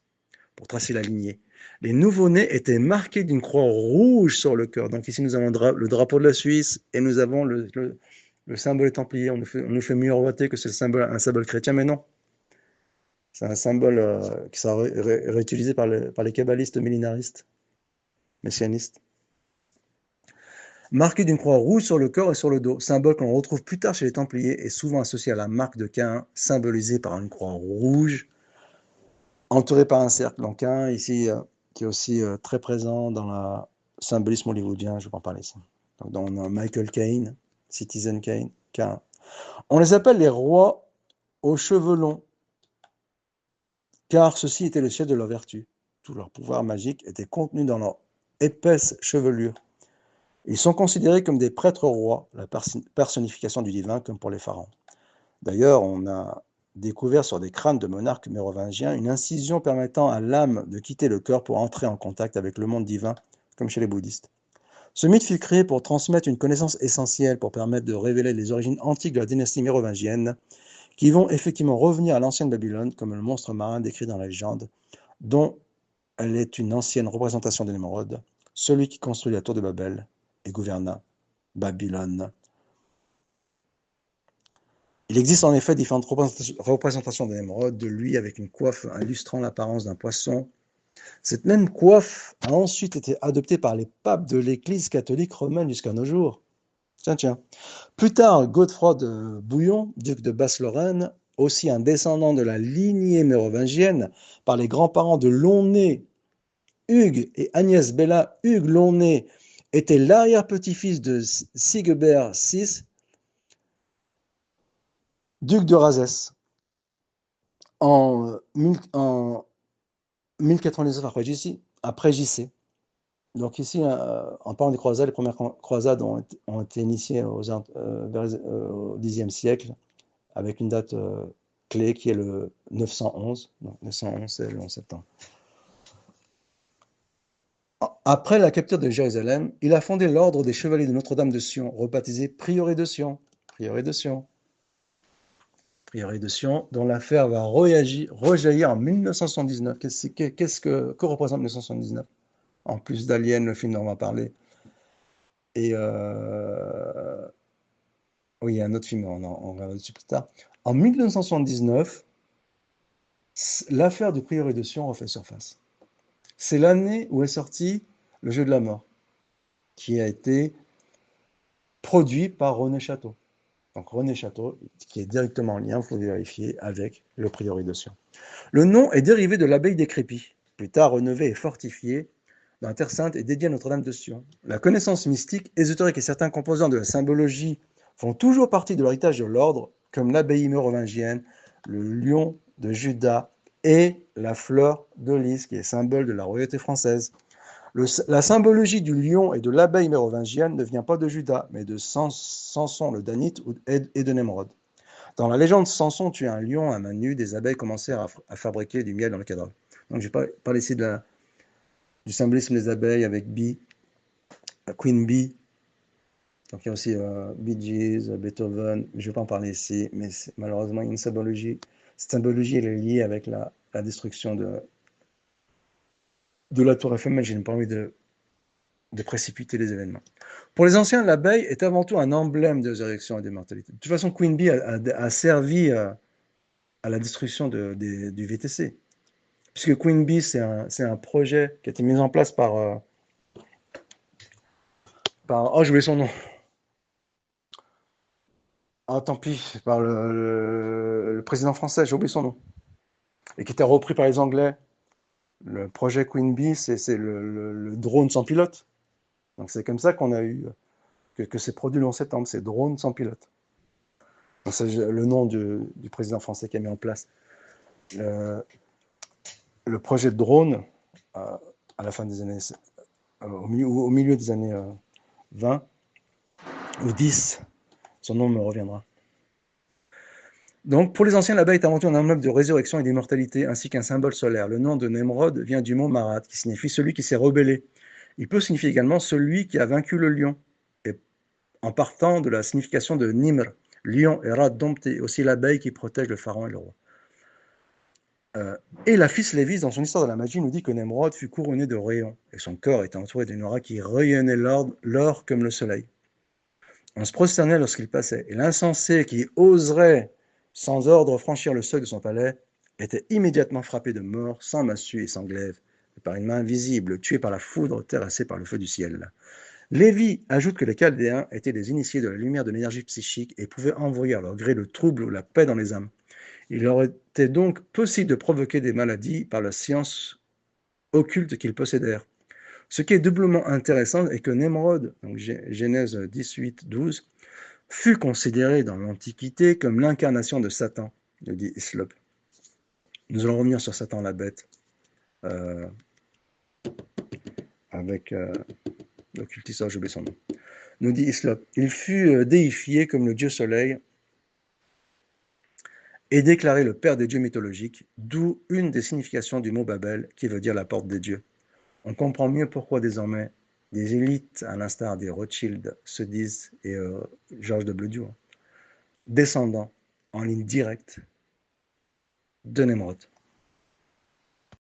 Speaker 1: pour tracer la lignée. Les nouveau-nés étaient marqués d'une croix rouge sur le cœur. Donc ici, nous avons le drapeau de la Suisse et nous avons le symbole des Templiers. On nous fait miroiter que c'est un symbole chrétien, mais non. C'est un symbole qui sera réutilisé par les kabbalistes millénaristes, messianistes. Marqué d'une croix rouge sur le corps et sur le dos, symbole qu'on retrouve plus tard chez les Templiers et souvent associé à la marque de Caïn, symbolisée par une croix rouge, entourée par un cercle. Donc Caïn, ici, qui est aussi très présent dans le symbolisme hollywoodien, je vais en parler ici. Donc dans Michael Caine, Citizen Caine. On les appelle les rois aux cheveux longs, car ceci était le siège de leur vertu. Tout leur pouvoir magique était contenu dans leur épaisse chevelure. Ils sont considérés comme des prêtres rois, la personnification du divin, comme pour les pharaons. D'ailleurs, on a découvert sur des crânes de monarques mérovingiens une incision permettant à l'âme de quitter le corps pour entrer en contact avec le monde divin, comme chez les bouddhistes. Ce mythe fut créé pour transmettre une connaissance essentielle pour permettre de révéler les origines antiques de la dynastie mérovingienne, qui vont effectivement revenir à l'ancienne Babylone comme le monstre marin décrit dans la légende, dont elle est une ancienne représentation de Nemrod, celui qui construit la tour de Babel et gouverna Babylone. Il existe en effet différentes représentations de Nemrod, de lui avec une coiffe illustrant l'apparence d'un poisson. Cette même coiffe a ensuite été adoptée par les papes de l'Église catholique romaine jusqu'à nos jours. Tiens. Plus tard, Godefroy de Bouillon, duc de Basse-Lorraine, aussi un descendant de la lignée mérovingienne, par les grands-parents de Launay, Hugues et Agnès Bella Hugues Launay, était l'arrière-petit-fils de Sigebert VI, duc de Razès. En 1099 après JC. Donc ici, en parlant des croisades, les premières croisades ont été initiées au Xe siècle, avec une date clé qui est le 911. Donc 911, c'est le 11 septembre. Après la capture de Jérusalem, il a fondé l'ordre des Chevaliers de Notre-Dame de Sion, rebaptisé Prieuré de Sion. Prieuré de Sion. Prieuré de Sion, dont l'affaire va rejaillir en 1979. Que représente 1979? En plus d'Alien, le film dont on va parler. Et oui, il y a un autre film, on reviendra dessus plus tard. En 1979, l'affaire du prieuré de Sion refait surface. C'est l'année où est sorti Le Jeu de la mort, qui a été produit par René Château. Donc René Château, qui est directement en lien, il faut vérifier, avec le prieuré de Sion. Le nom est dérivé de l'abbaye des Crépy, plus tard rénovée et fortifiée dans la Terre Sainte et dédiée à Notre-Dame de Sion. La connaissance mystique, ésotérique et certains composants de la symbologie font toujours partie de l'héritage de l'ordre, comme l'abbaye mérovingienne, le lion de Juda et la fleur de lys, qui est symbole de la royauté française. La symbologie du lion et de l'abeille mérovingienne ne vient pas de Juda, mais de Samson le Danite et de Nemrod. Dans la légende, Samson tue un lion à main nue, des abeilles commencèrent à fabriquer du miel dans le cadavre. Donc je vais parler ici du symbolisme des abeilles avec Bee, Queen Bee. Donc il y a aussi Bee Gees, Beethoven, je ne vais pas en parler ici, mais malheureusement il y a une symbologie. Cette symbologie elle est liée avec la destruction de la tour Eiffel, mais je n'ai pas envie de précipiter les événements. Pour les anciens, l'abeille est avant tout un emblème de résurrection et d'immortalité. De toute façon, Queen Bee a servi à la destruction du VTC. Puisque Queen Bee, c'est un projet qui a été mis en place par oh, j'ai oublié son nom. Ah, tant pis, par le président français, j'ai oublié son nom. Et qui était repris par les Anglais. Le projet Queen Bee, c'est le drone sans pilote. Donc c'est comme ça qu'on a eu, que c'est produit le 11 septembre, c'est drone sans pilote. C'est le nom du président français qui a mis en place le projet de drone à la fin des années, au milieu des années 20 ou 10, son nom me reviendra. Donc, pour les anciens, l'abeille est avant tout un emblème de résurrection et d'immortalité, ainsi qu'un symbole solaire. Le nom de Nemrod vient du mot Marat, qui signifie celui qui s'est rebellé. Il peut signifier également celui qui a vaincu le lion, et en partant de la signification de Nimr, lion et Rad dompté, aussi l'abeille qui protège le pharaon et le roi. Et la fils Lévis, dans son histoire de la magie, nous dit que Nemrod fut couronné de rayons, et son corps était entouré d'une aura qui rayonnait l'or comme le soleil. On se prosternait lorsqu'il passait, et l'insensé qui oserait sans ordre franchir le seuil de son palais était immédiatement frappé de mort, sans massue et sans glaive, par une main invisible, tué par la foudre, terrassé par le feu du ciel. Lévi ajoute que les Chaldéens étaient des initiés de la lumière de l'énergie psychique et pouvaient envoyer à leur gré le trouble ou la paix dans les âmes. Il leur était donc possible de provoquer des maladies par la science occulte qu'ils possédèrent. Ce qui est doublement intéressant est que Nemrod, donc Genèse 18, 12, fut considéré dans l'Antiquité comme l'incarnation de Satan, nous dit Hislop. Nous allons revenir sur Satan la bête avec l'occultisseur, j'ai oublié son nom. Nous dit Hislop. Il fut déifié comme le dieu soleil et déclaré le père des dieux mythologiques, d'où une des significations du mot Babel qui veut dire la porte des dieux. On comprend mieux pourquoi désormais des élites, à l'instar des Rothschild, se disent, et George W. Bush, descendants en ligne directe de Nemrod.